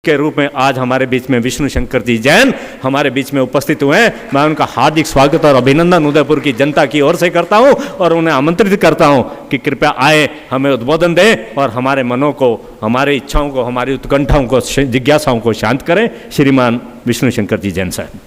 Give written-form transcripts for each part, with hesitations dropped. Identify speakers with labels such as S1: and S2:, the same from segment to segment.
S1: के रूप में आज हमारे बीच में विष्णु शंकर जी जैन हमारे बीच में उपस्थित हुए हैं। मैं उनका हार्दिक स्वागत और अभिनंदन उदयपुर की जनता की ओर से करता हूं और उन्हें आमंत्रित करता हूं कि कृपया आए, हमें उद्बोधन दें और हमारे मनों को, हमारी इच्छाओं को, हमारी उत्कंठाओं को, जिज्ञासाओं को शांत करें। श्रीमान विष्णु शंकर जी जैन साहब।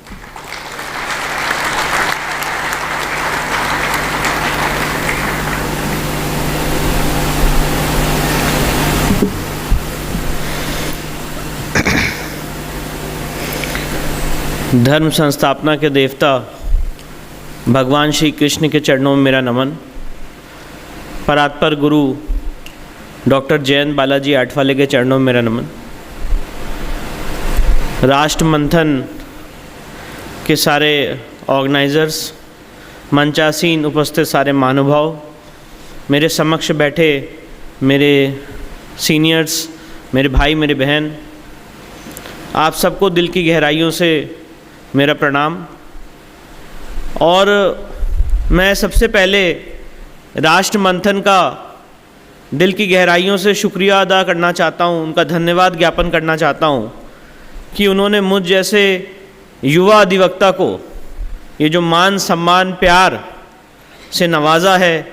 S2: धर्म संस्थापना के देवता भगवान श्री कृष्ण के चरणों में मेरा नमन। परात्पर गुरु डॉक्टर जयंत बालाजी आठवाले के चरणों में मेरा नमन। राष्ट्र मंथन के सारे ऑर्गेनाइजर्स, मंचासीन उपस्थित सारे महानुभाव, मेरे समक्ष बैठे मेरे सीनियर्स, मेरे भाई, मेरे बहन, आप सबको दिल की गहराइयों से मेरा प्रणाम। और मैं सबसे पहले राष्ट्र मंथन का दिल की गहराइयों से शुक्रिया अदा करना चाहता हूँ, उनका धन्यवाद ज्ञापन करना चाहता हूँ कि उन्होंने मुझ जैसे युवा अधिवक्ता को ये जो मान सम्मान प्यार से नवाजा है,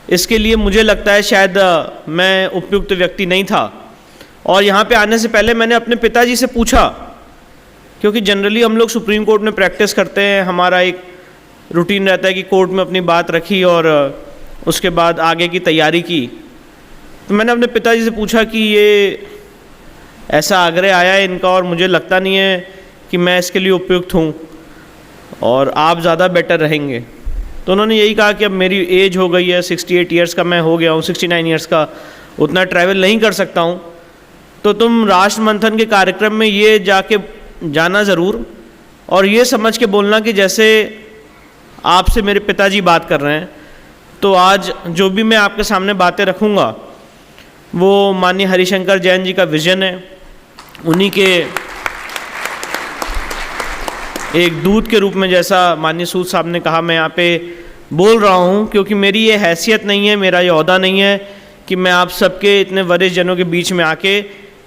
S2: इसके लिए मुझे लगता है शायद मैं उपयुक्त व्यक्ति नहीं था। और यहाँ पे आने से पहले मैंने अपने पिताजी से पूछा, क्योंकि जनरली हम लोग सुप्रीम कोर्ट में प्रैक्टिस करते हैं, हमारा एक रूटीन रहता है कि कोर्ट में अपनी बात रखी और उसके बाद आगे की तैयारी की। तो मैंने अपने पिताजी से पूछा कि ये ऐसा आग्रह आया है इनका और मुझे लगता नहीं है कि मैं इसके लिए उपयुक्त हूँ और आप ज़्यादा बेटर रहेंगे। तो उन्होंने यही कहा कि अब मेरी एज हो गई है, 68 ईयर्स का मैं हो गया हूँ, 69 ईयर्स का, उतना ट्रैवल नहीं कर सकता हूँ, तो तुम राष्ट्र मंथन के कार्यक्रम में ये जाना ज़रूर और ये समझ के बोलना कि जैसे आपसे मेरे पिताजी बात कर रहे हैं। तो आज जो भी मैं आपके सामने बातें रखूँगा वो माननीय हरिशंकर जैन जी का विजन है, उन्हीं के एक दूत के रूप में, जैसा माननीय सूद साहब ने कहा, मैं यहाँ पे बोल रहा हूँ क्योंकि मेरी ये हैसियत नहीं है, मेरा ये ओहदा नहीं है कि मैं आप सबके इतने वरिष्ठ जनों के बीच में आके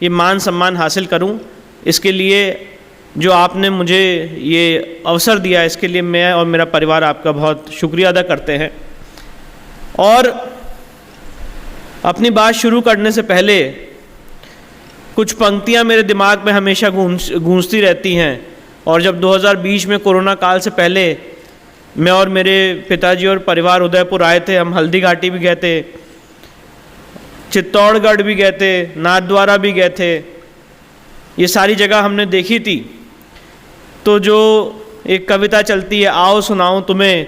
S2: ये मान सम्मान हासिल करूँ। इसके लिए जो आपने मुझे ये अवसर दिया, इसके लिए मैं और मेरा परिवार आपका बहुत शुक्रिया अदा करते हैं। और अपनी बात शुरू करने से पहले कुछ पंक्तियां मेरे दिमाग में हमेशा गूंजती रहती हैं। और जब 2020 में कोरोना काल से पहले मैं और मेरे पिताजी और परिवार उदयपुर आए थे, हम हल्दी घाटी भी गए थे, चित्तौड़गढ़ भी गए थे, नाथद्वारा भी गए थे, ये सारी जगह हमने देखी थी। तो जो एक कविता चलती है, आओ सुनाऊं तुम्हें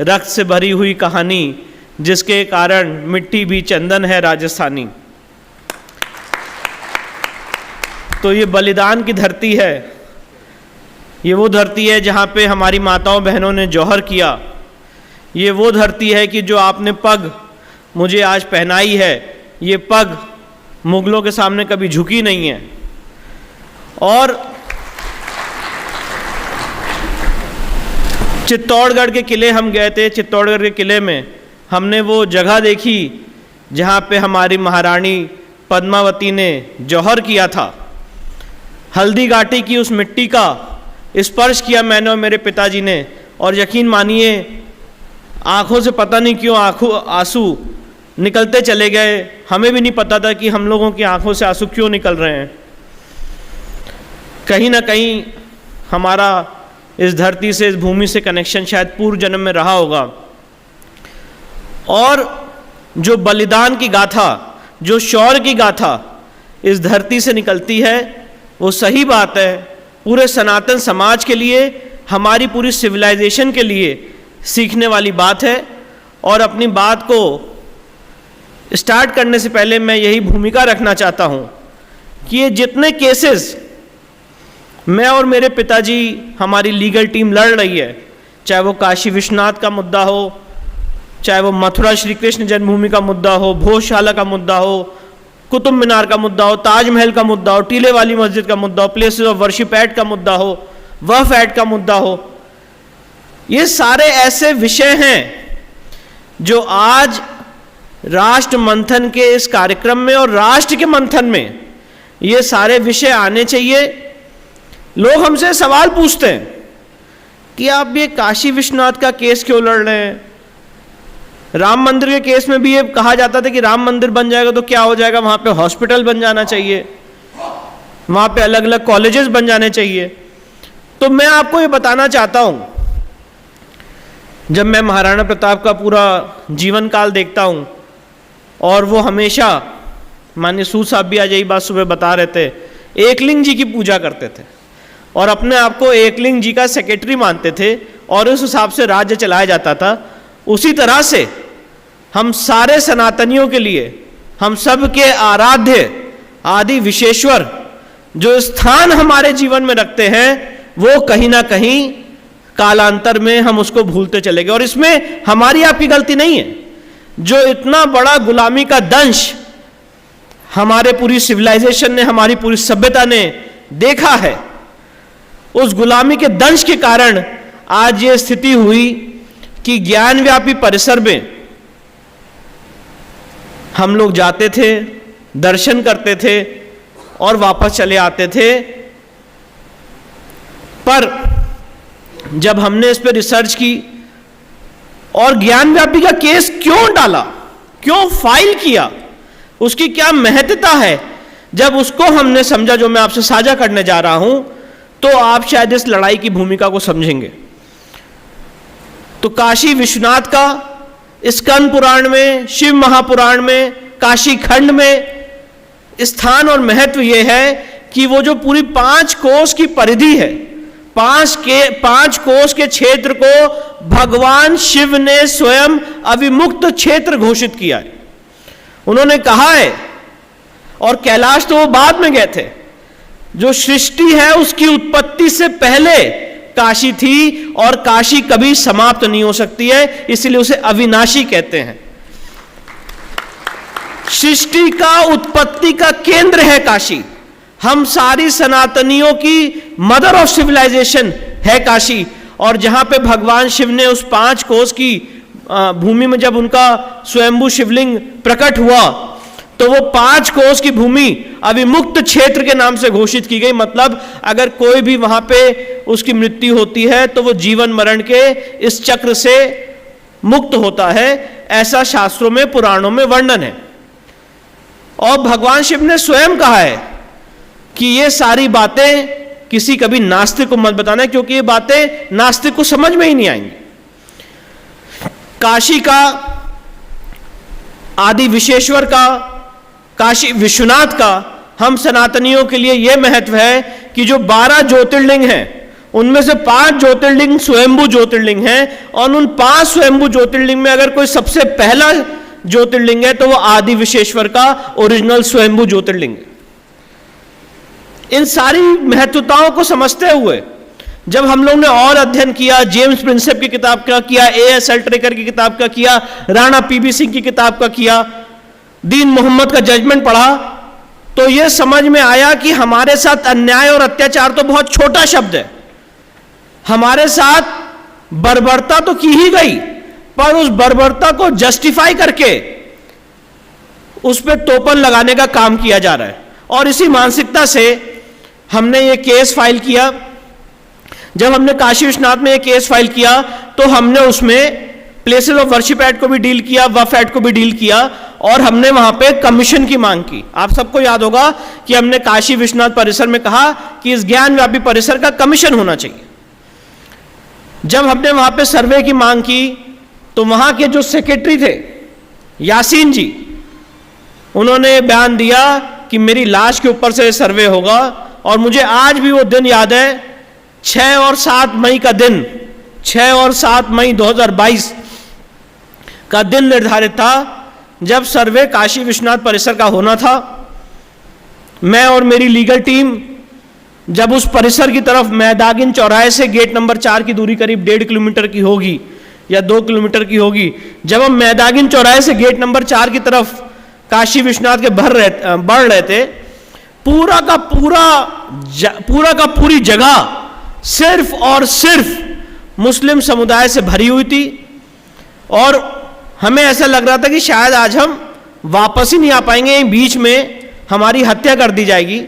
S2: रक्त से भरी हुई कहानी, जिसके कारण मिट्टी भी चंदन है राजस्थानी। तो ये बलिदान की धरती है, ये वो धरती है जहाँ पे हमारी माताओं बहनों ने जौहर किया। ये वो धरती है कि जो आपने पग मुझे आज पहनाई है, ये पग मुगलों के सामने कभी झुकी नहीं है। और चित्तौड़गढ़ के किले हम गए थे, चित्तौड़गढ़ के किले में हमने वो जगह देखी जहाँ पे हमारी महारानी पद्मावती ने जौहर किया था। हल्दी घाटी की उस मिट्टी का स्पर्श किया मैंने और मेरे पिताजी ने, और यकीन मानिए आँखों से पता नहीं क्यों आंसू निकलते चले गए। हमें भी नहीं पता था कि हम लोगों की आंखों से आंसू क्यों निकल रहे हैं। कहीं ना कहीं हमारा इस धरती से, इस भूमि से कनेक्शन शायद पूर्व जन्म में रहा होगा। और जो बलिदान की गाथा, जो शौर्य की गाथा इस धरती से निकलती है, वो सही बात है पूरे सनातन समाज के लिए, हमारी पूरी सिविलाइजेशन के लिए सीखने वाली बात है। और अपनी बात को स्टार्ट करने से पहले मैं यही भूमिका रखना चाहता हूँ कि ये जितने केसेस मैं और मेरे पिताजी, हमारी लीगल टीम लड़ रही है, चाहे वो काशी विश्वनाथ का मुद्दा हो, चाहे वो मथुरा श्री कृष्ण जन्मभूमि का मुद्दा हो, भोजशाला का मुद्दा हो, कुतुब मीनार का मुद्दा हो, ताजमहल का मुद्दा हो, टीले वाली मस्जिद का मुद्दा हो, प्लेसेस ऑफ वर्शिप एक्ट का मुद्दा हो, वक्फ एक्ट का मुद्दा हो, ये सारे ऐसे विषय हैं जो आज राष्ट्र मंथन के इस कार्यक्रम में और राष्ट्र के मंथन में ये सारे विषय आने चाहिए। लोग हमसे सवाल पूछते हैं कि आप ये काशी विश्वनाथ का केस क्यों लड़ रहे हैं? राम मंदिर के केस में भी ये कहा जाता था कि राम मंदिर बन जाएगा तो क्या हो जाएगा, वहाँ पे हॉस्पिटल बन जाना चाहिए, वहाँ पे अलग अलग कॉलेजेस बन जाने चाहिए। तो मैं आपको ये बताना चाहता हूँ, जब मैं महाराणा प्रताप का पूरा जीवन काल देखता हूँ, और वो हमेशा, माननीय सूद साहब भी आज यही बात सुबह बता रहे थे, एकलिंग जी की पूजा करते थे और अपने आप को एकलिंग जी का सेक्रेटरी मानते थे और उस हिसाब से राज्य चलाया जाता था। उसी तरह से हम सारे सनातनियों के लिए, हम सब के आराध्य आदि विशेश्वर जो स्थान हमारे जीवन में रखते हैं, वो कहीं ना कहीं कालांतर में हम उसको भूलते चले गए। और इसमें हमारी आपकी गलती नहीं है। जो इतना बड़ा गुलामी का दंश हमारे पूरी सिविलाइजेशन ने, हमारी पूरी सभ्यता ने देखा है, उस गुलामी के दंश के कारण आज ये स्थिति हुई कि ज्ञान व्यापी परिसर में हम लोग जाते थे, दर्शन करते थे और वापस चले आते थे। पर जब हमने इस पर रिसर्च की और ज्ञान व्यापी का केस क्यों डाला, क्यों फाइल किया, उसकी क्या महत्ता है, जब उसको हमने समझा, जो मैं आपसे साझा करने जा रहा हूं, तो आप शायद इस लड़ाई की भूमिका को समझेंगे। तो काशी विश्वनाथ का स्कंद पुराण में, शिव महापुराण में, काशी खंड में स्थान और महत्व यह है कि वो जो पूरी 5 कोस की परिधि है, 5 कोस के क्षेत्र को भगवान शिव ने स्वयं अविमुक्त क्षेत्र घोषित किया है। उन्होंने कहा है, और कैलाश तो वो बाद में गए थे, जो सृष्टि है उसकी उत्पत्ति से पहले काशी थी और काशी कभी समाप्त नहीं हो सकती है, इसलिए उसे अविनाशी कहते हैं। सृष्टि का उत्पत्ति का केंद्र है काशी। हम सारी सनातनियों की मदर ऑफ सिविलाइजेशन है काशी। और जहां पे भगवान शिव ने उस 5 कोस की भूमि में जब उनका स्वयंभू शिवलिंग प्रकट हुआ, तो वो 5 कोस की भूमि अविमुक्त क्षेत्र के नाम से घोषित की गई। मतलब अगर कोई भी वहां पे उसकी मृत्यु होती है तो वो जीवन मरण के इस चक्र से मुक्त होता है, ऐसा शास्त्रों में, पुराणों में वर्णन है। और भगवान शिव ने स्वयं कहा है कि ये सारी बातें किसी कभी नास्तिक को मत बताना, क्योंकि ये बातें नास्तिक को समझ में ही नहीं आएंगी। काशी का, आदि विशेश्वर का, काशी विश्वनाथ का हम सनातनियों के लिए यह महत्व है कि जो 12 ज्योतिर्लिंग हैं, उनमें से 5 ज्योतिर्लिंग स्वयंभू ज्योतिर्लिंग हैं, और उन 5 स्वयंभू ज्योतिर्लिंग में अगर कोई सबसे पहला ज्योतिर्लिंग है तो वो आदि विशेश्वर का ओरिजिनल स्वयंभू ज्योतिर्लिंग है। इन सारी महत्वताओं को समझते हुए जब हम लोग ने और अध्ययन किया, जेम्स प्रिंसेप की किताब का किया, A.S. अल्ट्रेकर की किताब का किया, राणा P.B. सिंह की किताब का किया, दीन मोहम्मद का जजमेंट पढ़ा, तो यह समझ में आया कि हमारे साथ अन्याय और अत्याचार तो बहुत छोटा शब्द है। हमारे साथ बर्बरता तो की ही गई, पर उस बर्बरता को जस्टिफाई करके उस पर टोपन लगाने का काम किया जा रहा है। और इसी मानसिकता से हमने ये केस फाइल किया। जब हमने काशी विश्वनाथ में ये केस फाइल किया तो हमने उसमें प्लेसेस ऑफ वर्शिप एक्ट को भी डील किया, वक्फ एक्ट को भी डील किया, और हमने वहां पे कमीशन की मांग की। आप सबको याद होगा कि हमने काशी विश्वनाथ परिसर में कहा कि इस ज्ञान व्यापी परिसर का कमीशन होना चाहिए। जब हमने वहां पे सर्वे की मांग की तो वहां के जो सेक्रेटरी थे यासीन जी, उन्होंने बयान दिया कि मेरी लाश के ऊपर से सर्वे होगा। और मुझे आज भी वो दिन याद है, 6 और 7 मई का दिन, 6 और 7 मई 2022 का दिन निर्धारित था जब सर्वे काशी विश्वनाथ परिसर का होना था। मैं और मेरी लीगल टीम जब उस परिसर की तरफ मैदागिन चौराहे से गेट नंबर 4 की दूरी करीब 1.5 किलोमीटर की होगी या 2 किलोमीटर की होगी, जब हम मैदागिन चौराहे से गेट नंबर 4 की तरफ काशी विश्वनाथ के बढ़ रहे थे, पूरा का पूरी जगह सिर्फ और सिर्फ मुस्लिम समुदाय से भरी हुई थी। और हमें ऐसा लग रहा था कि शायद आज हम वापस ही नहीं आ पाएंगे। बीच में हमारी हत्या कर दी जाएगी।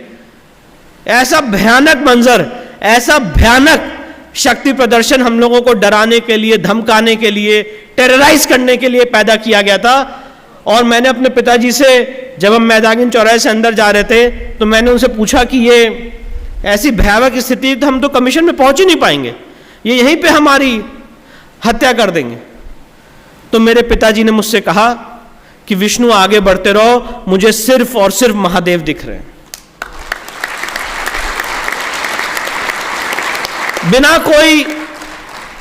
S2: ऐसा भयानक मंजर, ऐसा भयानक शक्ति प्रदर्शन हम लोगों को डराने के लिए, धमकाने के लिए, टेरराइज करने के लिए पैदा किया गया था। और मैंने अपने पिताजी से, जब हम मैदागिन चौराहे से अंदर जा रहे थे, तो मैंने उनसे पूछा कि ये ऐसी भयावह स्थिति तो हम तो कमीशन में पहुंच ही नहीं पाएंगे, ये यहीं पे हमारी हत्या कर देंगे। तो मेरे पिताजी ने मुझसे कहा कि विष्णु आगे बढ़ते रहो, मुझे सिर्फ और सिर्फ महादेव दिख रहे हैं।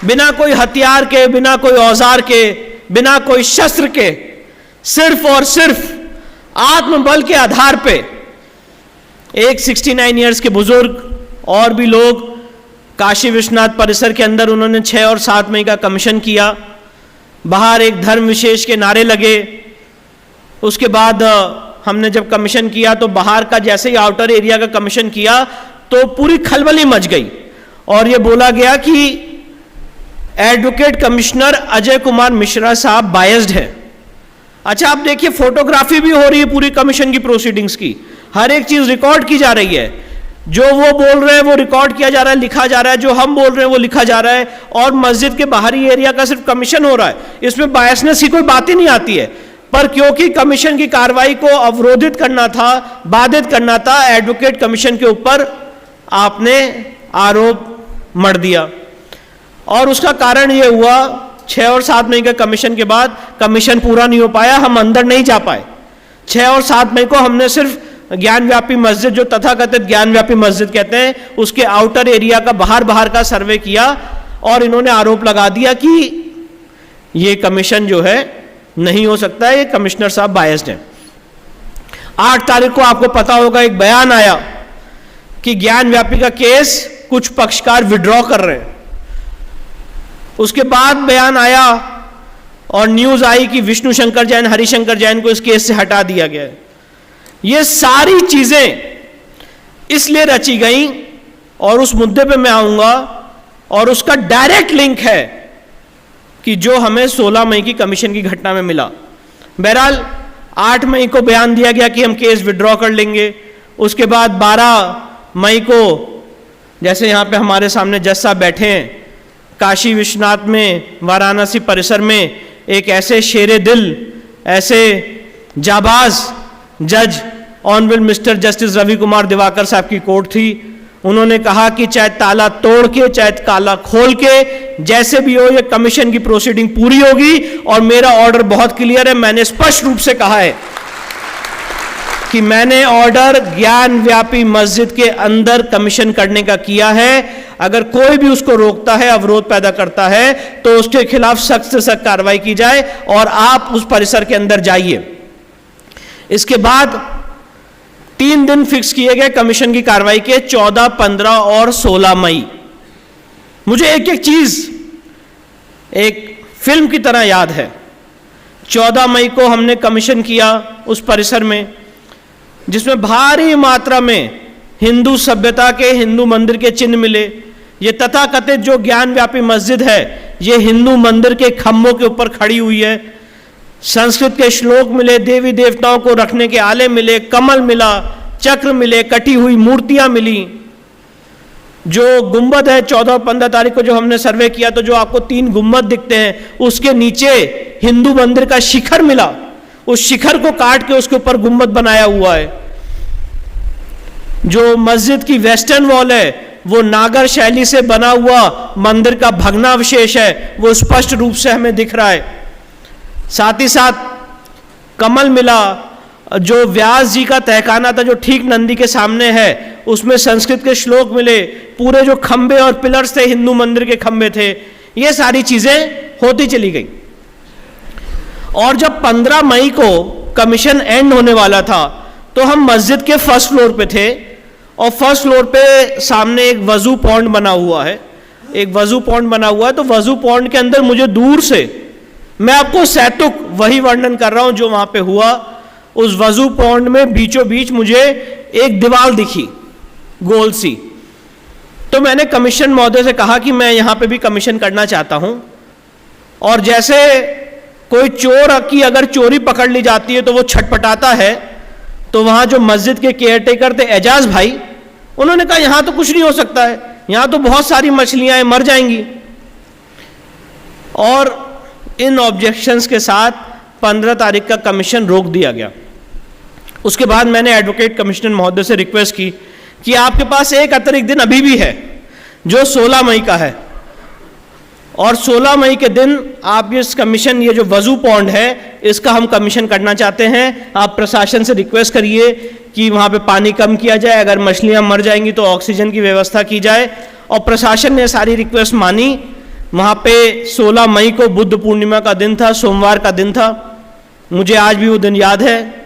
S2: बिना कोई हथियार के, बिना कोई औजार के, बिना कोई शस्त्र के, सिर्फ और सिर्फ आत्मबल के आधार पे एक 69 इयर्स के बुजुर्ग और भी लोग काशी विश्वनाथ परिसर के अंदर उन्होंने 6 और 7 मई का कमीशन किया। बाहर एक धर्म विशेष के नारे लगे। उसके बाद हमने जब कमीशन किया तो बाहर का, जैसे ही आउटर एरिया का कमीशन किया तो पूरी खलबली मच गई और यह बोला गया कि एडवोकेट कमिश्नर अजय कुमार मिश्रा साहब बायस्ड है। अच्छा, आप देखिए, फोटोग्राफी भी हो रही है पूरी कमीशन की प्रोसीडिंग्स की, हर एक चीज रिकॉर्ड की जा रही है। जो वो बोल रहे हैं वो रिकॉर्ड किया जा रहा है, लिखा जा रहा है, जो हम बोल रहे हैं वो लिखा जा रहा है, और मस्जिद के बाहरी एरिया का सिर्फ कमीशन हो रहा है। इसमें बायसनेस की कोई बात ही नहीं आती है। पर क्योंकि कमीशन की कार्रवाई को अवरोधित करना था, बाधित करना था, एडवोकेट कमीशन के ऊपर आपने आरोप मढ़ दिया। और उसका कारण यह हुआ, 6 और 7 मई के कमीशन के बाद कमीशन पूरा नहीं हो पाया, हम अंदर नहीं जा पाए। 6 और 7 मई को हमने सिर्फ ज्ञानव्यापी मस्जिद, जो तथाकथित ज्ञानव्यापी मस्जिद कहते हैं, उसके आउटर एरिया का बाहर का सर्वे किया और इन्होंने आरोप लगा दिया कि ये कमीशन जो है नहीं हो सकता है, ये कमिश्नर साहब बायस्ड हैं। 8 तारीख को आपको पता होगा एक बयान आया कि ज्ञानव्यापी का केस कुछ पक्षकार विड्रॉ कर रहे हैं। उसके बाद बयान आया और न्यूज आई कि विष्णु शंकर जैन, हरिशंकर जैन को इस केस से हटा दिया गया है। ये सारी चीजें इसलिए रची गई और उस मुद्दे पे मैं आऊंगा, और उसका डायरेक्ट लिंक है कि जो हमें 16 मई की कमीशन की घटना में मिला। बहरहाल 8 मई को बयान दिया गया कि हम केस विड्रॉ कर लेंगे। उसके बाद 12 मई को, जैसे यहां पे हमारे सामने जज साहब बैठे हैं, काशी विश्वनाथ में, वाराणसी परिसर में एक ऐसे शेरे दिल, ऐसे जाबाज जज honourable mister justice Ravi Kumar Diwakar sahab की कोर्ट थी। उन्होंने कहा कि चाहे ताला तोड़ के, चाहे ताला खोल के, जैसे भी हो, ये कमीशन की प्रोसीडिंग पूरी होगी। और मेरा ऑर्डर बहुत क्लियर है, मैंने स्पष्ट रूप से कहा है कि मैंने ऑर्डर ज्ञानव्यापी मस्जिद के अंदर कमीशन करने का किया है। अगर कोई भी उसको रोकता है, अवरोध पैदा करता है, तो उसके खिलाफ सख्त से सख्त कार्रवाई की जाए और आप उस परिसर के अंदर जाइए। इसके बाद 3 दिन फिक्स किए गए कमीशन की कार्रवाई के, 14, 15 और 16 मई। मुझे एक एक चीज एक फिल्म की तरह याद है। 14 मई को हमने कमीशन किया उस परिसर में, जिसमें भारी मात्रा में हिंदू सभ्यता के, हिंदू मंदिर के चिन्ह मिले। ये तथाकथित जो ज्ञानव्यापी मस्जिद है, ये हिंदू मंदिर के खंभों के ऊपर खड़ी हुई है। संस्कृत के श्लोक मिले, देवी देवताओं को रखने के आले मिले, कमल मिला, चक्र मिले, कटी हुई मूर्तियां मिली। जो गुंबद है, 14 और 15 तारीख को जो हमने सर्वे किया, तो जो आपको 3 गुंबद दिखते हैं, उसके नीचे हिंदू मंदिर का शिखर मिला। उस शिखर को काट के उसके ऊपर गुंबद बनाया हुआ है। जो मस्जिद की वेस्टर्न वॉल है, वो नागर शैली से बना हुआ मंदिर का भग्नावशेष है, वो स्पष्ट रूप से हमें दिख रहा है। साथ ही साथ कमल मिला। जो व्यास जी का तहखाना था, जो ठीक नंदी के सामने है, उसमें संस्कृत के श्लोक मिले। पूरे जो खंबे और पिलर्स थे, हिंदू मंदिर के खंबे थे। ये सारी चीजें होती चली गई। और जब 15 मई को कमीशन एंड होने वाला था, तो हम मस्जिद के फर्स्ट फ्लोर पे थे, और फर्स्ट फ्लोर पे सामने एक वजू पॉन्ड बना हुआ है। एक वजू पॉन्ड बना हुआ है, तो वजू पॉन्ड के अंदर मुझे दूर से, मैं आपको सैतुक वही वर्णन कर रहा हूं जो वहां पे हुआ। उस वजू पॉन्ड में बीचों बीच मुझे एक दीवार दिखी, गोल सी। तो मैंने कमीशन महोदय से कहा कि मैं यहां पे भी कमीशन करना चाहता हूं। और जैसे कोई चोर की अगर चोरी पकड़ ली जाती है तो वो छटपटाता है, तो वहाँ जो मस्जिद के केयरटेकर थे एजाज भाई, उन्होंने कहा यहाँ तो कुछ नहीं हो सकता है, यहाँ तो बहुत सारी मछलियाँ हैं, मर जाएंगी। और इन ऑब्जेक्शंस के साथ 15 तारीख का कमीशन रोक दिया गया। उसके बाद मैंने एडवोकेट कमिश्नर महोदय से रिक्वेस्ट की कि आपके पास एक अतिरिक्त दिन अभी भी है जो 16 मई का है, और 16 मई के दिन आप इस कमीशन, ये जो वजू पॉन्ड है, इसका हम कमीशन करना चाहते हैं। आप प्रशासन से रिक्वेस्ट करिए कि वहाँ पे पानी कम किया जाए, अगर मछलियाँ मर जाएंगी तो ऑक्सीजन की व्यवस्था की जाए। और प्रशासन ने सारी रिक्वेस्ट मानी। वहाँ पे 16 मई को बुद्ध पूर्णिमा का दिन था, सोमवार का दिन था। मुझे आज भी वो दिन याद है।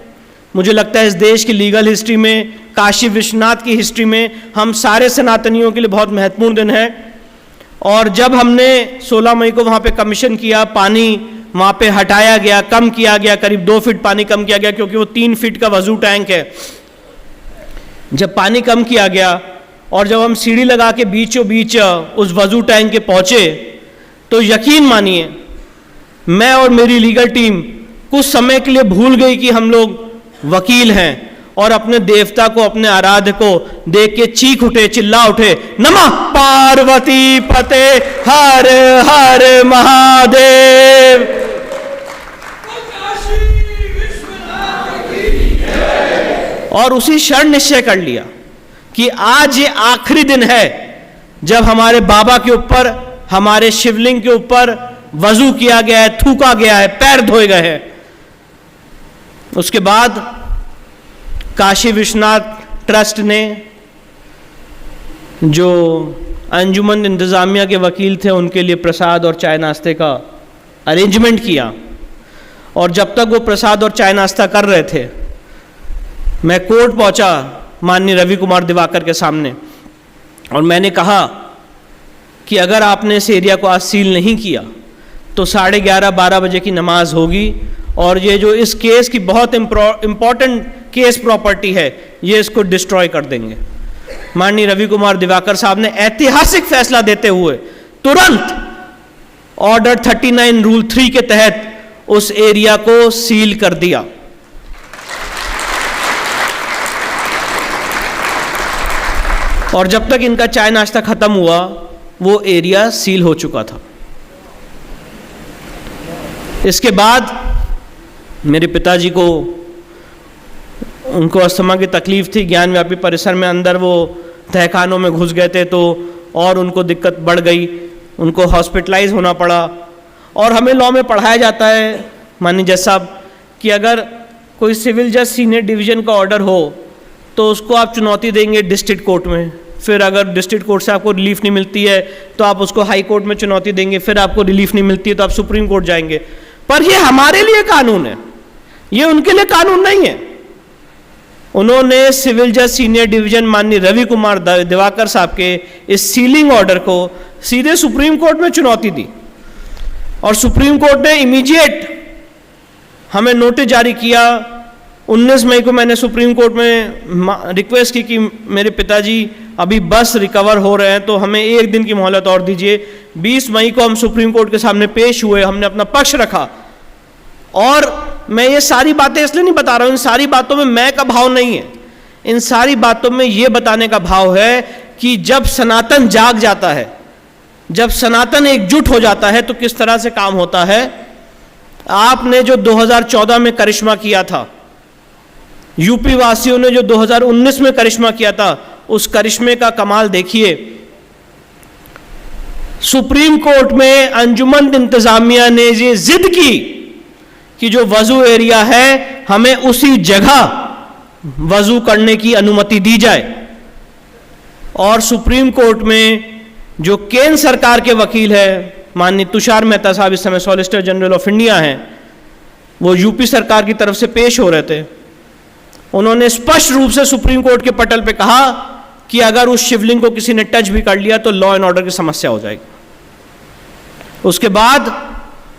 S2: मुझे लगता है इस देश की लीगल हिस्ट्री में, काशी विश्वनाथ की हिस्ट्री में, हम सारे सनातनियों के लिए बहुत महत्वपूर्ण दिन है। और जब हमने 16 मई को वहाँ पे कमीशन किया, पानी वहाँ पे हटाया गया, कम किया गया, करीब 2 फीट पानी कम किया गया, क्योंकि वो 3 फीट का वजू टैंक है। जब पानी कम किया गया और जब हम सीढ़ी लगा के बीचों बीच उस वजू टैंक के पहुँचे, तो यकीन मानिए मैं और मेरी लीगल टीम कुछ समय के लिए भूल गई कि हम लोग वकील हैं, और अपने देवता को, अपने आराध्य को देख के चीख उठे, चिल्ला उठे, नमः पार्वती पते हर हर महादेव। और उसी क्षण निश्चय कर लिया कि आज ये आखिरी दिन है जब हमारे बाबा के ऊपर, हमारे शिवलिंग के ऊपर वजू किया गया है, थूका गया है, पैर धोए गए हैं। उसके बाद काशी विश्वनाथ ट्रस्ट ने, जो अंजुमन इंतजामिया के वकील थे, उनके लिए प्रसाद और चाय नाश्ते का अरेंजमेंट किया। और जब तक वो प्रसाद और चाय नाश्ता कर रहे थे, मैं कोर्ट पहुंचा माननीय रवि कुमार दिवाकर के सामने, और मैंने कहा कि अगर आपने इस एरिया को आज सील नहीं किया तो 11:30-12 बजे की नमाज होगी, और ये जो इस केस की बहुत इम्पॉर्टेंट केस प्रॉपर्टी है, ये इसको डिस्ट्रॉय कर देंगे। माननीय रवि कुमार दिवाकर साहब ने ऐतिहासिक फैसला देते हुए तुरंत ऑर्डर 39 रूल 3 के तहत उस एरिया को सील कर दिया। और जब तक इनका चाय नाश्ता खत्म हुआ, वो एरिया सील हो चुका था। इसके बाद मेरे पिताजी को, उनको अस्थमा की तकलीफ थी, ज्ञानव्यापी परिसर में अंदर वो तहखानों में घुस गए थे, तो और उनको दिक्कत बढ़ गई, उनको हॉस्पिटलाइज होना पड़ा। और हमें लॉ में पढ़ाया जाता है माननीय जज साहब कि अगर कोई सिविल जज सीनियर डिवीज़न का ऑर्डर हो तो उसको आप चुनौती देंगे डिस्ट्रिक्ट कोर्ट में, फिर अगर डिस्ट्रिक्ट कोर्ट से आपको रिलीफ नहीं मिलती है तो आप उसको हाई कोर्ट में चुनौती देंगे, फिर आपको रिलीफ नहीं मिलती है तो आप सुप्रीम कोर्ट जाएंगे। पर ये हमारे लिए कानून है, ये उनके लिए कानून नहीं है। उन्होंने सिविल जज सीनियर डिवीजन माननीय रवि कुमार दिवाकर साहब के इस सीलिंग ऑर्डर को सीधे सुप्रीम कोर्ट में चुनौती दी, और सुप्रीम कोर्ट ने इमीडिएट हमें नोटिस जारी किया। 19 मई को मैंने सुप्रीम कोर्ट में रिक्वेस्ट की कि मेरे पिताजी अभी बस रिकवर हो रहे हैं तो हमें 1 दिन की मोहलत और दीजिए। 20 मई को हम सुप्रीम कोर्ट के सामने पेश हुए, हमने अपना पक्ष रखा। और मैं ये सारी बातें इसलिए नहीं बता रहा हूँ, इन सारी बातों में मैं का भाव नहीं है, इन सारी बातों में ये बताने का भाव है कि जब सनातन जाग जाता है, जब सनातन एकजुट हो जाता है तो किस तरह से काम होता है। आपने जो 2014 में करिश्मा किया था, यूपी वासियों ने जो 2019 में करिश्मा किया था, उस करिश्मे का कमाल देखिए। सुप्रीम कोर्ट में अंजुमन इंतजामिया ने ये जिद की कि जो वजू एरिया है हमें उसी जगह वजू करने की अनुमति दी जाए। और सुप्रीम कोर्ट में जो केंद्र सरकार के वकील है माननीय तुषार मेहता साहब, इस समय सॉलिसिटर जनरल ऑफ इंडिया हैं, वो यूपी सरकार की तरफ से पेश हो रहे थे। उन्होंने स्पष्ट रूप से सुप्रीम कोर्ट के पटल पे कहा कि अगर उस शिवलिंग को किसी ने टच भी कर लिया तो लॉ एंड ऑर्डर की समस्या हो जाएगी। उसके बाद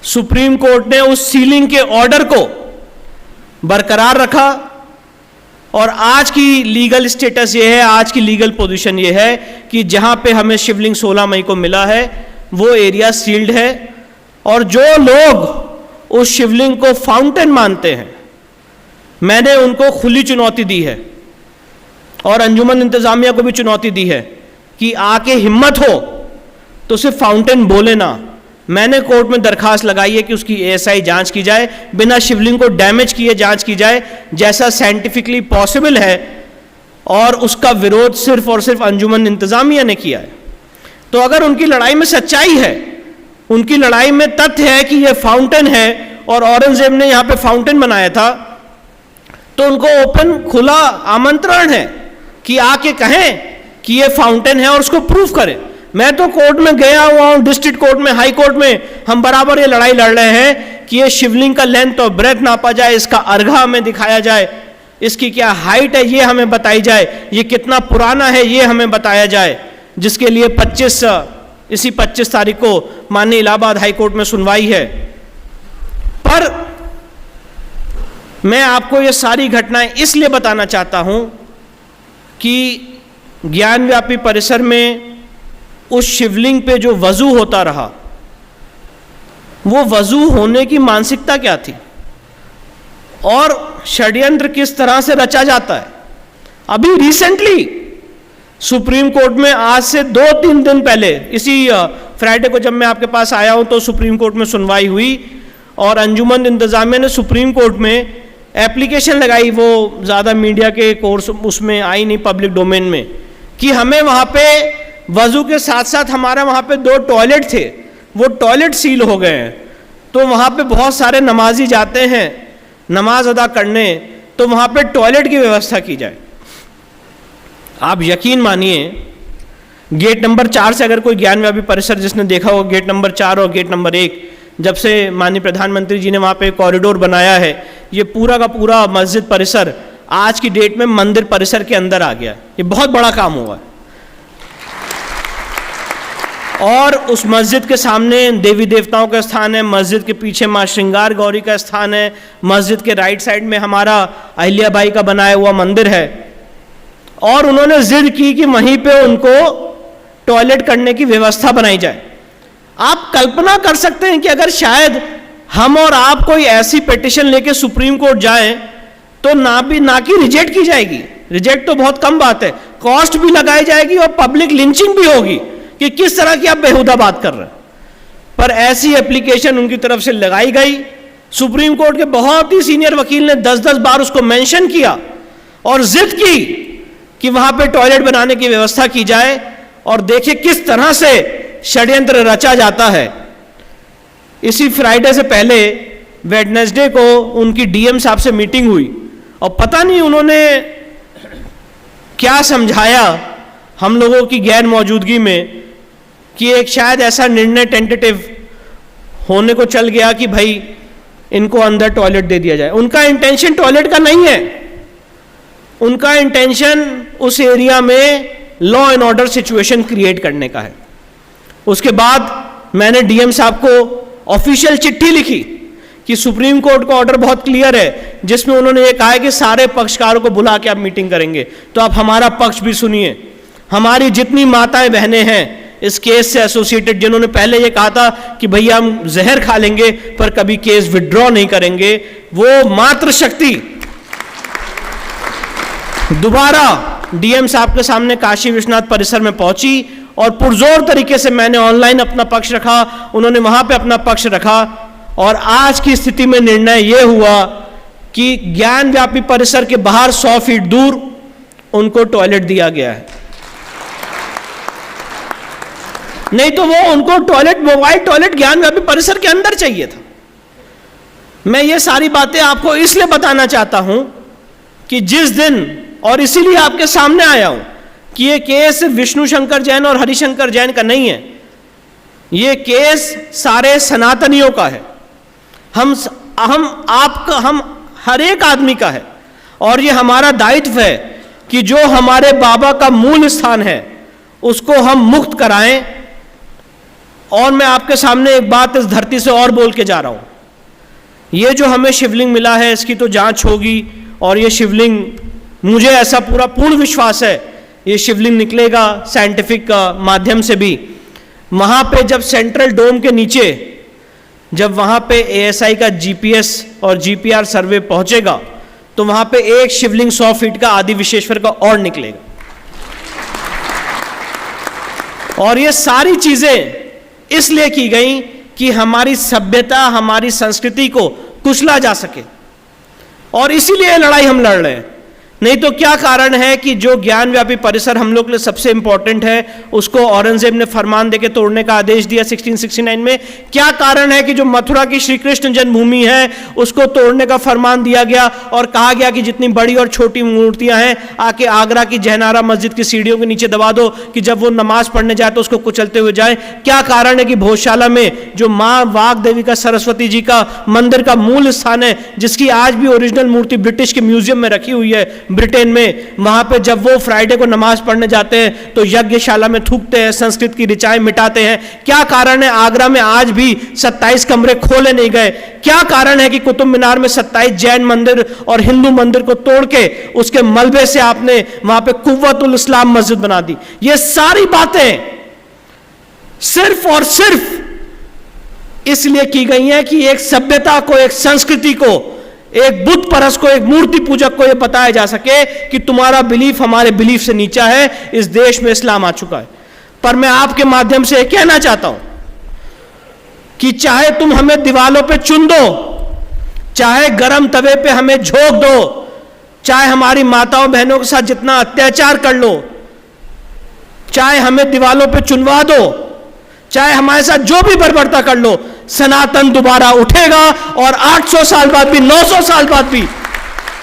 S2: सुप्रीम कोर्ट ने उस सीलिंग के ऑर्डर को बरकरार रखा, और आज की लीगल स्टेटस ये है, आज की लीगल पोजीशन ये है कि जहां पे हमें शिवलिंग 16 मई को मिला है वो एरिया सील्ड है। और जो लोग उस शिवलिंग को फाउंटेन मानते हैं, मैंने उनको खुली चुनौती दी है और अंजुमन इंतजामिया को भी चुनौती दी है कि आके हिम्मत हो तो सिर्फ फाउंटेन बोले ना। मैंने कोर्ट में दरखास्त लगाई है कि उसकी एएसआई जांच की जाए, बिना शिवलिंग को डैमेज किए जांच की जाए, जैसा साइंटिफिकली पॉसिबल है, और उसका विरोध सिर्फ और सिर्फ अंजुमन इंतजामिया ने किया है। तो अगर उनकी लड़ाई में सच्चाई है, उनकी लड़ाई में तथ्य है कि यह फाउंटेन है और औरंगजेब ने यहां पे फाउंटेन बनाया था, तो उनको ओपन खुला आमंत्रण है कि आके कहें कि यह फाउंटेन है और उसको प्रूफ करें। मैं तो कोर्ट में गया हुआ हूं, डिस्ट्रिक्ट कोर्ट में, हाई कोर्ट में, हम बराबर ये लड़ाई लड़ रहे हैं कि ये शिवलिंग का लेंथ और ब्रेथ नापा जाए, इसका अर्घा हमें दिखाया जाए, इसकी क्या हाइट है ये हमें बताई जाए, ये कितना पुराना है ये हमें बताया जाए, जिसके लिए इसी 25 तारीख को माननीय इलाहाबाद हाई कोर्ट में सुनवाई है। पर मैं आपको ये सारी घटनाएं इसलिए बताना चाहता हूं कि ज्ञानव्यापी परिसर में उस शिवलिंग पे जो वजू होता रहा, वो वजू होने की मानसिकता क्या थी और षड्यंत्र किस तरह से रचा जाता है। अभी रिसेंटली सुप्रीम कोर्ट में, आज से 2-3 दिन पहले, इसी फ्राइडे को जब मैं आपके पास आया हूं, तो सुप्रीम कोर्ट में सुनवाई हुई और अंजुमन इंतजामिया ने सुप्रीम कोर्ट में एप्लीकेशन लगाई, वो ज़्यादा मीडिया के कोर्स उसमें आई नहीं, पब्लिक डोमेन में, कि हमें वहाँ पे वजू के साथ साथ हमारा वहाँ पे 2 टॉयलेट थे, वो टॉयलेट सील हो गए हैं, तो वहाँ पे बहुत सारे नमाजी जाते हैं नमाज अदा करने, तो वहाँ पे टॉयलेट की व्यवस्था की जाए। आप यकीन मानिए, गेट नंबर 4 से अगर कोई ज्ञानव्यापी परिसर जिसने देखा हो, गेट नंबर 4 और गेट नंबर 1, जब से माननीय प्रधानमंत्री जी ने वहाँ पे कॉरिडोर बनाया है, ये पूरा का पूरा मस्जिद परिसर आज की डेट में मंदिर परिसर के अंदर आ गया। ये बहुत बड़ा काम हुआ है। और उस मस्जिद के सामने देवी देवताओं का स्थान है, मस्जिद के पीछे माँ श्रृंगार गौरी का स्थान है, मस्जिद के राइट साइड में हमारा अहिल्याबाई का बनाया हुआ मंदिर है। और उन्होंने जिद की कि वहीं पे उनको टॉयलेट करने की व्यवस्था बनाई जाए। आप कल्पना कर सकते हैं कि अगर शायद हम और आप कोई ऐसी पिटीशन लेके सुप्रीम कोर्ट जाएं तो ना कि रिजेक्ट की जाएगी, रिजेक्ट तो बहुत कम बात है, कॉस्ट भी लगाई जाएगी और पब्लिक लिंचिंग भी होगी कि किस तरह की आप बेहुदा बात कर रहे हैं। पर ऐसी एप्लीकेशन उनकी तरफ से लगाई गई, सुप्रीम कोर्ट के बहुत ही सीनियर वकील ने 10-10 बार उसको मेंशन किया और जिद की कि वहां पे टॉयलेट बनाने की व्यवस्था की जाए। और देखिए किस तरह से षड्यंत्र रचा जाता है। इसी फ्राइडे से पहले वेडनेसडे को उनकी डीएम साहब से मीटिंग हुई और पता नहीं उन्होंने क्या समझाया हम लोगों की गैर मौजूदगी में कि एक शायद ऐसा निर्णय टेंटेटिव होने को चल गया कि भाई इनको अंदर टॉयलेट दे दिया जाए। उनका इंटेंशन टॉयलेट का नहीं है, उनका इंटेंशन उस एरिया में law and order situation create करने का है। उसके बाद मैंने डीएम साहब को ऑफिशियल चिट्ठी लिखी कि सुप्रीम कोर्ट का ऑर्डर बहुत क्लियर है, जिसमें उन्होंने ये कहा है कि सारे पक्षकारों को बुला के आप मीटिंग करेंगे, तो आप हमारा पक्ष भी सुनिए। हमारी जितनी माताएं बहनें हैं इस केस से एसोसिएटेड, जिन्होंने पहले ये कहा था कि भैया हम जहर खा लेंगे पर कभी केस विड्रॉ नहीं करेंगे, वो मातृशक्ति दोबारा डीएम साहब के सामने काशी विश्वनाथ परिसर में पहुंची और पुरजोर तरीके से मैंने ऑनलाइन अपना पक्ष रखा, उन्होंने वहां पे अपना पक्ष रखा और आज की स्थिति में निर्णय यह हुआ कि ज्ञानव्यापी परिसर के बाहर 100 फीट दूर उनको टॉयलेट दिया गया है। नहीं तो वो उनको टॉयलेट, मोबाइल टॉयलेट ज्ञानव्यापी परिसर के अंदर चाहिए था। मैं ये सारी बातें आपको इसलिए बताना चाहता हूं कि जिस दिन, और इसीलिए आपके सामने आया हूं कि ये केस विष्णु शंकर जैन और हरिशंकर जैन का नहीं है, ये केस सारे सनातनियों का है। हम आपका, हम हर एक आदमी का है और ये हमारा दायित्व है कि जो हमारे बाबा का मूल स्थान है उसको हम मुक्त कराएं। और मैं आपके सामने एक बात इस धरती से और बोल के जा रहा हूं, ये जो हमें शिवलिंग मिला है इसकी तो जांच होगी और ये शिवलिंग, मुझे ऐसा पूर्ण विश्वास है ये शिवलिंग निकलेगा साइंटिफिक माध्यम से भी। वहां पे जब सेंट्रल डोम के नीचे, जब वहां पे एएसआई का जीपीएस और जीपीआर सर्वे पहुंचेगा तो वहां पे एक शिवलिंग 100 फीट का आदि विश्वेश्वर का और निकलेगा। और ये सारी चीजें इसलिए की गई कि हमारी सभ्यता, हमारी संस्कृति को कुचला जा सके, और इसीलिए लड़ाई हम लड़ रहे हैं। नहीं तो क्या कारण है कि जो ज्ञान व्यापी परिसर हम लोग के लिए सबसे इंपॉर्टेंट है, उसको औरंगजेब ने फरमान देके तोड़ने का आदेश दिया 1669 में। क्या कारण है कि जो मथुरा की श्री कृष्ण जन्मभूमि है उसको तोड़ने का फरमान दिया गया और कहा गया कि जितनी बड़ी और छोटी मूर्तियां हैं आके आगरा की जयनारा मस्जिद की सीढ़ियों के नीचे दबा दो कि जब वो नमाज पढ़ने जाए तो उसको कुचलते हुए जाए। क्या कारण है कि भोजशाला में जो माँ वाग देवी का, सरस्वती जी का मंदिर का मूल स्थान है, जिसकी आज भी ओरिजिनल मूर्ति ब्रिटिश के म्यूजियम में रखी हुई है ब्रिटेन में, वहां पे जब वो फ्राइडे को नमाज पढ़ने जाते हैं तो यज्ञशाला में थूकते हैं, संस्कृत की ऋचाएं मिटाते हैं। क्या कारण है आगरा में आज भी 27 कमरे खोले नहीं गए? क्या कारण है कि कुतुब मीनार में 27 जैन मंदिर और हिंदू मंदिर को तोड़ के उसके मलबे से आपने वहां पे कुव्वतुल इस्लाम मस्जिद बना दी? ये सारी बातें सिर्फ और सिर्फ इसलिए की गई हैं कि एक सभ्यता को, एक संस्कृति को, एक बुद्ध परस को, एक मूर्ति पूजक को यह बताया जा सके कि तुम्हारा बिलीफ हमारे बिलीफ से नीचा है, इस देश में इस्लाम आ चुका है। पर मैं आपके माध्यम से कहना चाहता हूं कि चाहे तुम हमें दीवालों पे चुन दो, चाहे गरम तवे पे हमें झोंक दो, चाहे हमारी माताओं बहनों के साथ जितना अत्याचार कर लो, चाहे हमें दीवालों पे चुनवा दो, चाहे हमारे साथ जो भी बर्बरता कर लो, सनातन दोबारा उठेगा और 800 साल बाद भी, 900 साल बाद भी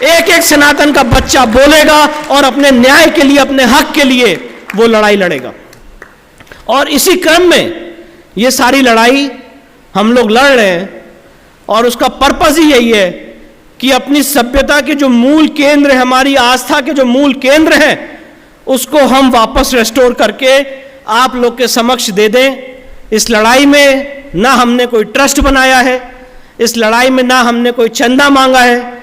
S2: एक एक सनातन का बच्चा बोलेगा और अपने न्याय के लिए, अपने हक के लिए वो लड़ाई लड़ेगा। और इसी क्रम में ये सारी लड़ाई हम लोग लड़ रहे हैं और उसका पर्पस ही यही है कि अपनी सभ्यता के जो मूल केंद्र है, हमारी आस्था के जो मूल केंद्र हैं, उसको हम वापस रेस्टोर करके आप लोग के समक्ष दे दें। इस लड़ाई में ना हमने कोई ट्रस्ट बनाया है, इस लड़ाई में ना हमने कोई चंदा मांगा है,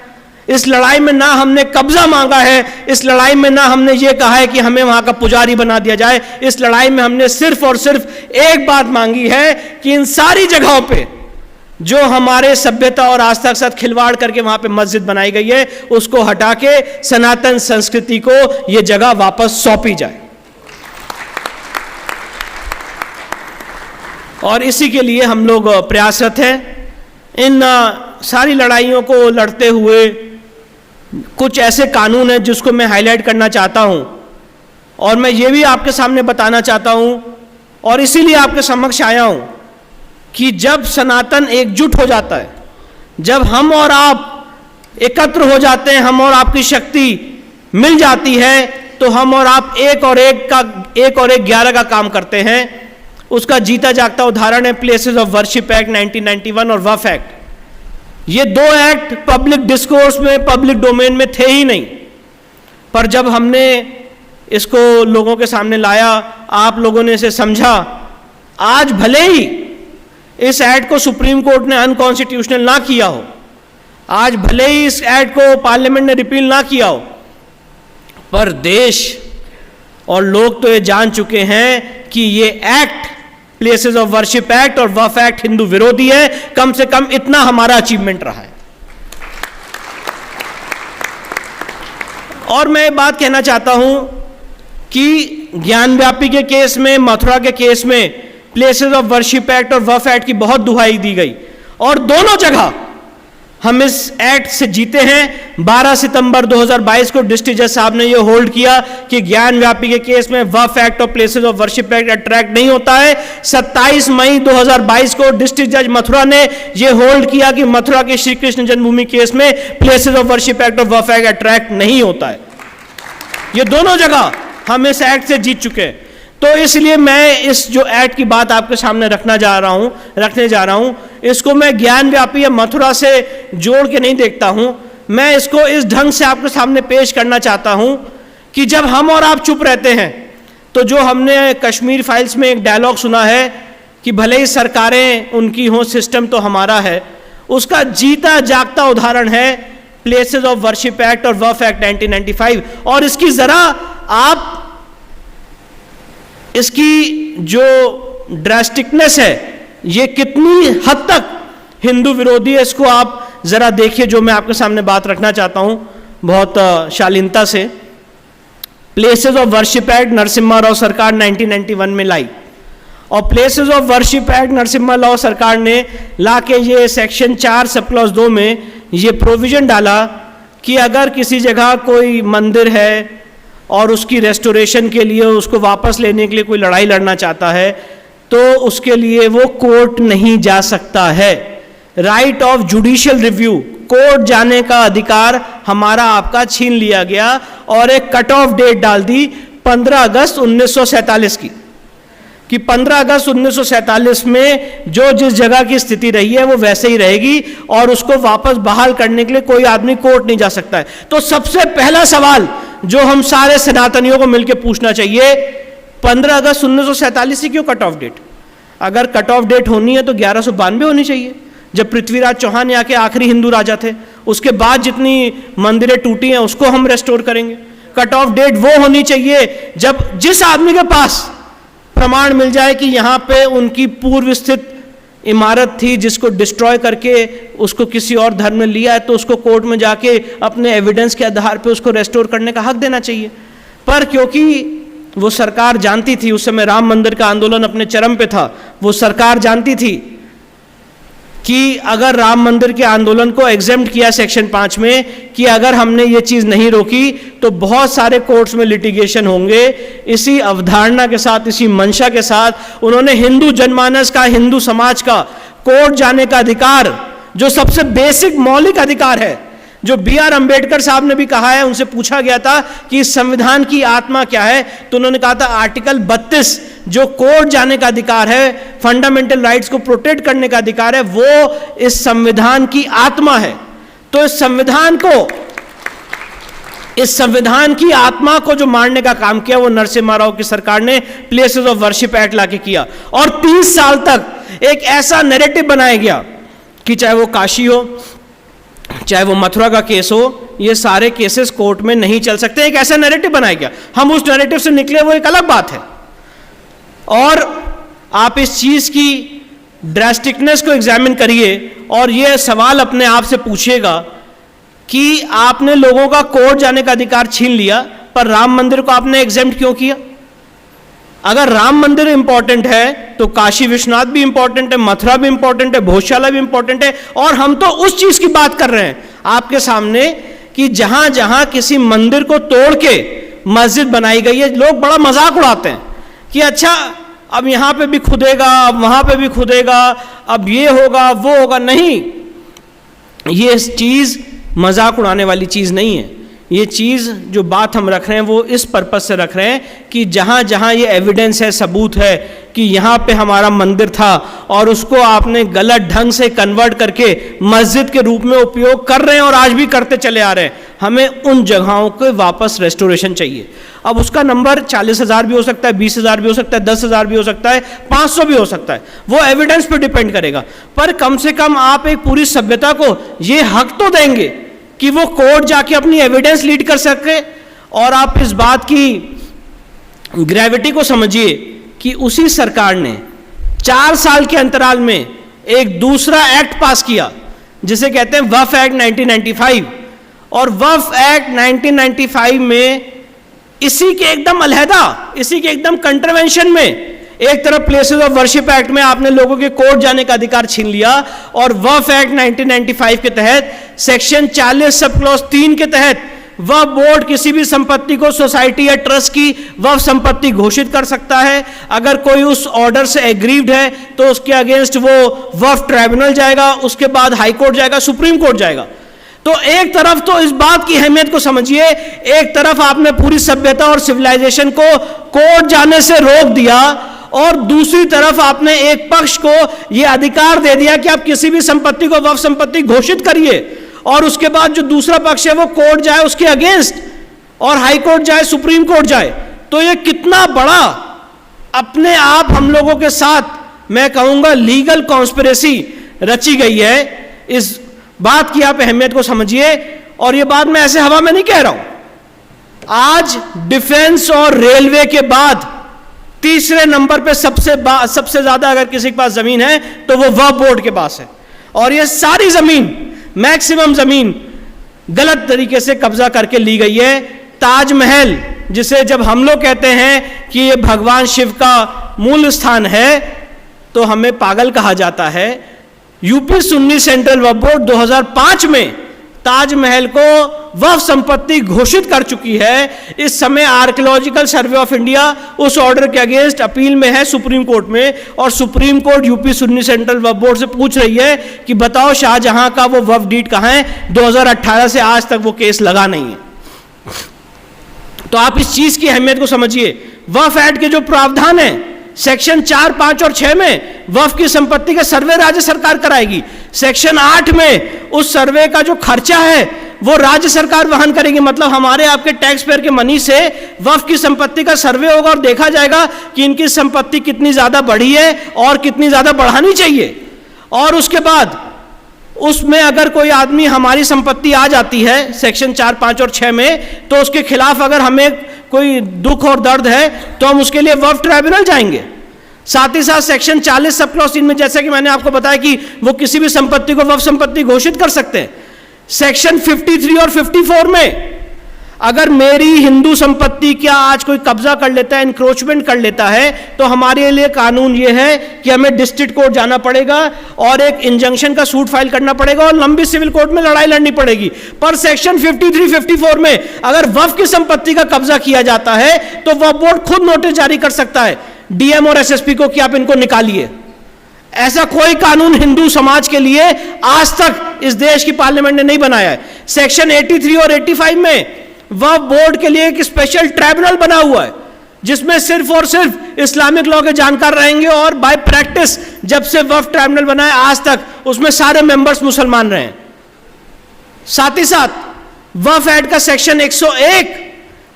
S2: इस लड़ाई में ना हमने कब्जा मांगा है, इस लड़ाई में ना हमने ये कहा है कि हमें वहां का पुजारी बना दिया जाए। इस लड़ाई में हमने सिर्फ और सिर्फ एक बात मांगी है कि इन सारी जगहों पे जो हमारे सभ्यता और आस्था के साथ खिलवाड़ करके वहां पे मस्जिद बनाई गई है, उसको हटा के सनातन संस्कृति को यह जगह वापस सौंपी जाए। और इसी के लिए हम लोग प्रयासरत हैं। इन सारी लड़ाइयों को लड़ते हुए कुछ ऐसे कानून हैं जिसको मैं हाईलाइट करना चाहता हूं और मैं ये भी आपके सामने बताना चाहता हूं और इसीलिए आपके समक्ष आया हूं कि जब सनातन एकजुट हो जाता है, जब हम और आप एकत्र हो जाते हैं, हम और आपकी शक्ति मिल जाती है, तो हम और आप एक और एक 11 का काम करते हैं। उसका जीता जागता उदाहरण है प्लेसेस ऑफ वर्शिप एक्ट 1991 और वफ एक्ट। ये दो एक्ट पब्लिक डिस्कोर्स में, पब्लिक डोमेन में थे ही नहीं, पर जब हमने इसको लोगों के सामने लाया, आप लोगों ने इसे समझा, आज भले ही इस एक्ट को सुप्रीम कोर्ट ने अनकॉन्स्टिट्यूशनल ना किया हो, आज भले ही इस एक्ट को पार्लियामेंट ने रिपील ना किया हो, पर देश और लोग तो ये जान चुके हैं कि ये act, places of worship act और वफ एक्ट, हिंदू विरोधी है। कम से कम इतना हमारा अचीवमेंट रहा है। और मैं बात कहना चाहता हूं कि ज्ञानव्यापी के केस में, मथुरा के केस में प्लेसेस ऑफ वर्शिप एक्ट और वफ एक्ट की बहुत दुहाई दी गई और दोनों जगह हम इस एक्ट से जीते हैं। 12 सितंबर 2022 को डिस्ट्रिक्ट जज साहब ने यह होल्ड किया कि ज्ञानव्यापी के केस में वफ एक्ट और places of worship act attract नहीं होता है। 27 मई 2022 को डिस्ट्रिक्ट जज मथुरा ने यह होल्ड किया कि मथुरा के श्री कृष्ण जन्मभूमि केस में प्लेसेस ऑफ वर्शिप एक्ट और वफ एक्ट अट्रैक्ट नहीं होता है। ये दोनों जगह हम इस एक्ट से जीत चुके हैं। तो इसलिए मैं इस जो एक्ट की बात आपके सामने रखने जा रहा हूं, इसको मैं ज्ञानव्यापी या मथुरा से जोड़ के नहीं देखता हूं। मैं इसको इस ढंग से आपके सामने पेश करना चाहता हूं कि जब हम और आप चुप रहते हैं, तो जो हमने कश्मीर फाइल्स में एक डायलॉग सुना है कि भले ही सरकारें उनकी हों, सिस्टम तो हमारा है, उसका जीता जागता उदाहरण है प्लेसेस ऑफ वर्शिप एक्ट और वफ एक्ट 1995। और इसकी जरा आप इसकी जो ड्रास्टिकनेस है, ये कितनी हद तक हिंदू विरोधी है, इसको आप जरा देखिए। जो मैं आपके सामने बात रखना चाहता हूं, बहुत शालीनता से। Places of worship act Narasimha Rao सरकार 1991 में लाई, और places of worship act Narasimha Rao सरकार ने ला के ये सेक्शन 4 सब क्लॉज 2 में ये प्रोविजन डाला कि अगर किसी जगह कोई मंदिर है और उसकी रेस्टोरेशन के लिए, उसको वापस लेने के लिए कोई लड़ाई लड़ना चाहता है, तो उसके लिए वो कोर्ट नहीं जा सकता है। Right of judicial review, court जाने का अधिकार हमारा आपका छीन लिया गया, और एक कट ऑफ डेट डाल दी 15 अगस्त 1947 की, कि 15 अगस्त 1947 में जो जिस जगह की स्थिति रही है वो वैसे ही रहेगी, और उसको वापस बहाल करने के लिए कोई आदमी कोर्ट नहीं जा सकता है। तो सबसे पहला सवाल जो हम सारे सनातनियों को मिलकर पूछना चाहिए, 15 अगस्त 1947 ही क्यों कट ऑफ डेट? अगर कट ऑफ डेट होनी है तो 1192 होनी चाहिए, जब पृथ्वीराज चौहान यहाँ के आखिरी हिंदू राजा थे। उसके बाद जितनी मंदिरें टूटी हैं उसको हम रेस्टोर करेंगे। कट ऑफ डेट वो होनी चाहिए जब जिस आदमी के पास प्रमाण मिल जाए कि यहाँ पे उनकी पूर्व स्थित इमारत थी जिसको डिस्ट्रॉय करके उसको किसी और धर्म में लिया है, तो उसको कोर्ट में जाके अपने एविडेंस के आधार पे उसको रेस्टोर करने का हक देना चाहिए। पर क्योंकि वो सरकार जानती थी, उस समय राम मंदिर का आंदोलन अपने चरम पे था, वो सरकार जानती थी कि अगर राम मंदिर के आंदोलन को एग्जेम्प्ट किया सेक्शन 5 में, कि अगर हमने ये चीज़ नहीं रोकी तो बहुत सारे कोर्ट्स में लिटिगेशन होंगे। इसी अवधारणा के साथ, इसी मंशा के साथ उन्होंने हिंदू जनमानस का, हिंदू समाज का कोर्ट जाने का अधिकार, जो सबसे बेसिक मौलिक अधिकार है, जो B.R. अंबेडकर साहब ने भी कहा है, उनसे पूछा गया था कि इस संविधान की आत्मा क्या है, तो उन्होंने कहा था आर्टिकल 32 जो कोर्ट जाने का अधिकार है, फंडामेंटल राइट्स को प्रोटेक्ट करने का अधिकार है, वो इस संविधान की आत्मा है। तो इस संविधान की आत्मा को जो मारने का काम किया वो नरसिम्हा राव की सरकार ने प्लेसेस ऑफ वर्शिप एक्ट लाके किया। और 30 साल तक एक ऐसा नैरेटिव बनाया गया कि चाहे वो काशी हो, चाहे वो मथुरा का केस हो, ये सारे केसेस कोर्ट में नहीं चल सकते। एक ऐसा नैरेटिव बनाया गया, हम उस नैरेटिव से निकले, वो एक अलग बात है। और आप इस चीज की ड्रास्टिकनेस को एग्जामिन करिए और ये सवाल अपने आप से पूछिएगा कि आपने लोगों का कोर्ट जाने का अधिकार छीन लिया, पर राम मंदिर को आपने एग्जेम्प्ट क्यों किया? अगर राम मंदिर इंपॉर्टेंट है तो काशी विश्वनाथ भी इंपॉर्टेंट है, मथुरा भी इंपॉर्टेंट है, भोजशाला भी इंपॉर्टेंट है। और हम तो उस चीज की बात कर रहे हैं आपके सामने कि जहां जहां किसी मंदिर को तोड़ के मस्जिद बनाई गई है, लोग बड़ा मजाक उड़ाते हैं कि अच्छा अब यहां पे भी खुदेगा, अब वहां पे भी खुदेगा, अब ये होगा वो होगा। नहीं, ये चीज मजाक उड़ाने वाली चीज नहीं है। ये चीज़ जो बात हम रख रहे हैं वो इस पर्पस से रख रहे हैं कि जहाँ जहाँ ये एविडेंस है, सबूत है कि यहाँ पे हमारा मंदिर था और उसको आपने गलत ढंग से कन्वर्ट करके मस्जिद के रूप में उपयोग कर रहे हैं और आज भी करते चले आ रहे हैं, हमें उन जगहों के वापस रेस्टोरेशन चाहिए। अब उसका नंबर 40,000 भी हो सकता है, 20,000 भी हो सकता है, 10,000 भी हो सकता है, 500 भी हो सकता है, वो एविडेंस पे डिपेंड करेगा। पर कम से कम आप एक पूरी सभ्यता को ये हक तो देंगे कि वो कोर्ट जाके अपनी एविडेंस लीड कर सके। और आप इस बात की ग्रेविटी को समझिए कि उसी सरकार ने 4 साल के अंतराल में एक दूसरा एक्ट पास किया जिसे कहते हैं वक्फ एक्ट 1995। और वक्फ एक्ट 1995 में इसी के एकदम अलहदा, इसी के एकदम कंट्रवेंशन में, एक तरफ प्लेसेस ऑफ वर्शिप एक्ट में आपने लोगों के कोर्ट जाने का अधिकार छीन लिया और वक्फ एक्ट 1995 के तहत सेक्शन 40 सब क्लॉज 3 के तहत वक्फ बोर्ड किसी भी संपत्ति को सोसाइटी या ट्रस्ट की वक्फ संपत्ति घोषित कर सकता है। अगर कोई उस ऑर्डर से एग्रीव्ड है तो उसके अगेंस्ट वो वक्फ ट्राइब्यूनल जाएगा, उसके बाद हाई कोर्ट जाएगा, सुप्रीम कोर्ट जाएगा। तो एक तरफ तो इस बात की अहमियत को समझिए, एक तरफ आपने पूरी सभ्यता और सिविलाइजेशन को कोर्ट जाने से रोक दिया और दूसरी तरफ आपने एक पक्ष को यह अधिकार दे दिया कि आप किसी भी संपत्ति को वक्फ संपत्ति घोषित करिए और उसके बाद जो दूसरा पक्ष है वो कोर्ट जाए उसके अगेंस्ट और हाई कोर्ट जाए, सुप्रीम कोर्ट जाए। तो ये कितना बड़ा अपने आप हम लोगों के साथ मैं कहूंगा लीगल कॉन्स्पिरेसी रची गई है। इस बात की आप अहमियत को समझिए। और ये बात मैं ऐसे हवा में नहीं कह रहा हूं। आज डिफेंस और रेलवे के बाद तीसरे नंबर पे सबसे ज्यादा अगर किसी के पास जमीन है तो वो वक्फ बोर्ड के पास है। और ये सारी जमीन, मैक्सिमम जमीन गलत तरीके से कब्जा करके ली गई है। ताजमहल, जिसे जब हम लोग कहते हैं कि ये भगवान शिव का मूल स्थान है, तो हमें पागल कहा जाता है। UP Sunni Central Waqf board 2005 में ताजमहल को वक्फ संपत्ति घोषित कर चुकी है। इस समय आर्कियोलॉजिकल सर्वे ऑफ इंडिया उस ऑर्डर के अगेंस्ट अपील में है सुप्रीम कोर्ट में, और Supreme Court UP Sunni Central Waqf Board से पूछ रही है कि बताओ शाहजहां का वो वक्फ डीड कहां है। 2018 से आज तक वो केस लगा नहीं है। तो आप इस चीज की अहमियत को समझिए। वक्फ एक्ट के जो प्रावधान है सेक्शन 4, 5 और 6 में वक्फ की संपत्ति का सर्वे राज्य सरकार कराएगी। सेक्शन 8 में उस सर्वे का जो खर्चा है वो राज्य सरकार वहन करेगी। मतलब हमारे आपके टैक्स पेयर के मनी से वक्फ की संपत्ति का सर्वे होगा और देखा जाएगा कि इनकी संपत्ति कितनी ज्यादा बढ़ी है और कितनी ज्यादा बढ़ानी चाहिए। और उसके बाद उसमें अगर कोई आदमी हमारी संपत्ति आ जाती है सेक्शन 4, 5 और 6 में, तो उसके खिलाफ अगर हमें कोई दुख और दर्द है तो हम उसके लिए वक्फ ट्राइब्यूनल जाएंगे। साथ ही साथ सेक्शन 40 सब क्लॉज 3 में, जैसे कि मैंने आपको बताया कि वो किसी भी संपत्ति को वक्फ संपत्ति घोषित कर सकते हैं। सेक्शन 53 और 54 में अगर मेरी हिंदू संपत्ति क्या आज कोई कब्जा कर लेता है, इंक्रोचमेंट कर लेता है, तो हमारे लिए कानून ये है कि हमें डिस्ट्रिक्ट कोर्ट जाना पड़ेगा और एक इंजंक्शन का सूट फाइल करना पड़ेगा और लंबी सिविल कोर्ट में लड़ाई लड़नी पड़ेगी। पर सेक्शन 53, 54 में अगर वक्फ की संपत्ति का कब्जा किया जाता है तो वक्फ बोर्ड खुद नोटिस जारी कर सकता है डीएम और एसएसपी को कि आप इनको निकालिए। ऐसा कोई कानून हिंदू समाज के लिए आज तक इस देश की पार्लियामेंट ने नहीं बनाया है। सेक्शन 83 और 85 में वक्फ बोर्ड के लिए एक स्पेशल ट्राइब्यूनल बना हुआ है जिसमें सिर्फ और सिर्फ इस्लामिक लॉ के जानकार रहेंगे, और बाय प्रैक्टिस जब से वक्फ ट्राइब्यूनल बना है आज तक उसमें सारे मेंबर्स मुसलमान रहे हैं। साथ ही साथ वक्फ एक्ट का सेक्शन 101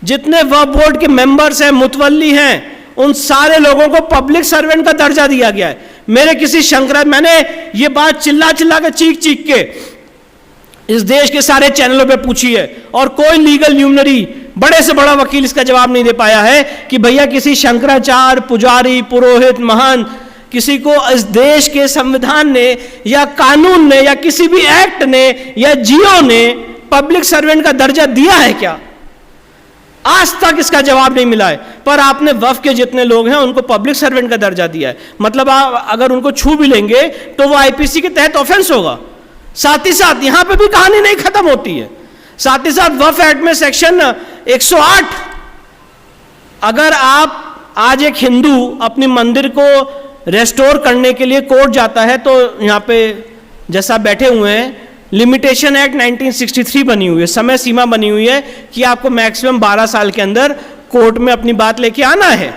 S2: जितने वक्फ बोर्ड के मेंबर्स हैं, मुतवल्ली हैं, उन सारे लोगों को पब्लिक सर्वेंट का दर्जा दिया गया है। मेरे किसी मैंने ये बात चिल्ला चिल्ला के चीख चीख के इस देश के सारे चैनलों पे पूछी है और कोई लीगल न्यूमनरी, बड़े से बड़ा वकील इसका जवाब नहीं दे पाया है कि भैया किसी शंकराचार्य, पुजारी, पुरोहित, महंत, किसी को इस देश के संविधान ने या कानून ने या किसी भी एक्ट ने या जियो ने पब्लिक सर्वेंट का दर्जा दिया है क्या? आज तक इसका जवाब नहीं मिला है। पर आपने वक्फ के जितने लोग हैं उनको पब्लिक सर्वेंट का दर्जा दिया है, मतलब आप अगर उनको छू भी लेंगे तो वो आईपीसी के तहत ऑफेंस होगा। साथ ही साथ यहां पे भी कहानी नहीं खत्म होती है। साथ ही साथ वक्फ एक्ट में सेक्शन 108, अगर आप आज एक हिंदू अपनी मंदिर को रेस्टोर करने के लिए कोर्ट जाता है तो यहां पे जैसा बैठे हुए हैं लिमिटेशन एक्ट 1963 बनी हुई है, समय सीमा बनी हुई है कि आपको मैक्सिमम 12 साल के अंदर कोर्ट में अपनी बात लेके आना है,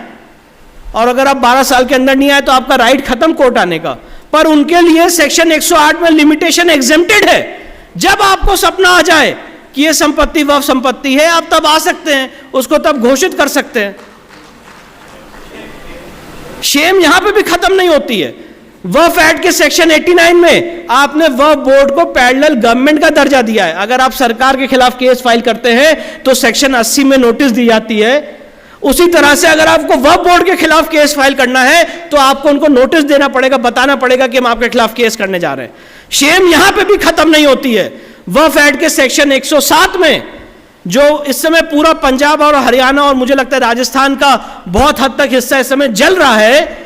S2: और अगर आप 12 साल के अंदर नहीं आए तो आपका राइट खत्म कोर्ट आने का। पर उनके लिए सेक्शन 108 में लिमिटेशन एग्जेम्प्टेड है। जब आपको सपना आ जाए कि ये संपत्ति वक्फ संपत्ति है, आप तब आ सकते हैं, उसको तब घोषित कर सकते हैं। शेम यहां पे भी खत्म नहीं होती है। वक्फ एक्ट के सेक्शन 89 में आपने वक्फ बोर्ड को पैरेलल गवर्नमेंट का दर्जा दिया है। अगर आप सरकार के खिलाफ केस फाइल करते हैं तो सेक्शन 80 में नोटिस दी जाती है। उसी तरह से अगर आपको वक्फ बोर्ड के खिलाफ केस फाइल करना है तो आपको उनको नोटिस देना पड़ेगा, बताना पड़ेगा कि हम आपके खिलाफ केस करने जा रहे हैं। शेम यहां पे भी खत्म नहीं होती है। वक्फ एक्ट के सेक्शन 107 में, जो इस समय पूरा पंजाब और हरियाणा और मुझे लगता है राजस्थान का बहुत हद तक हिस्सा इस समय जल रहा है,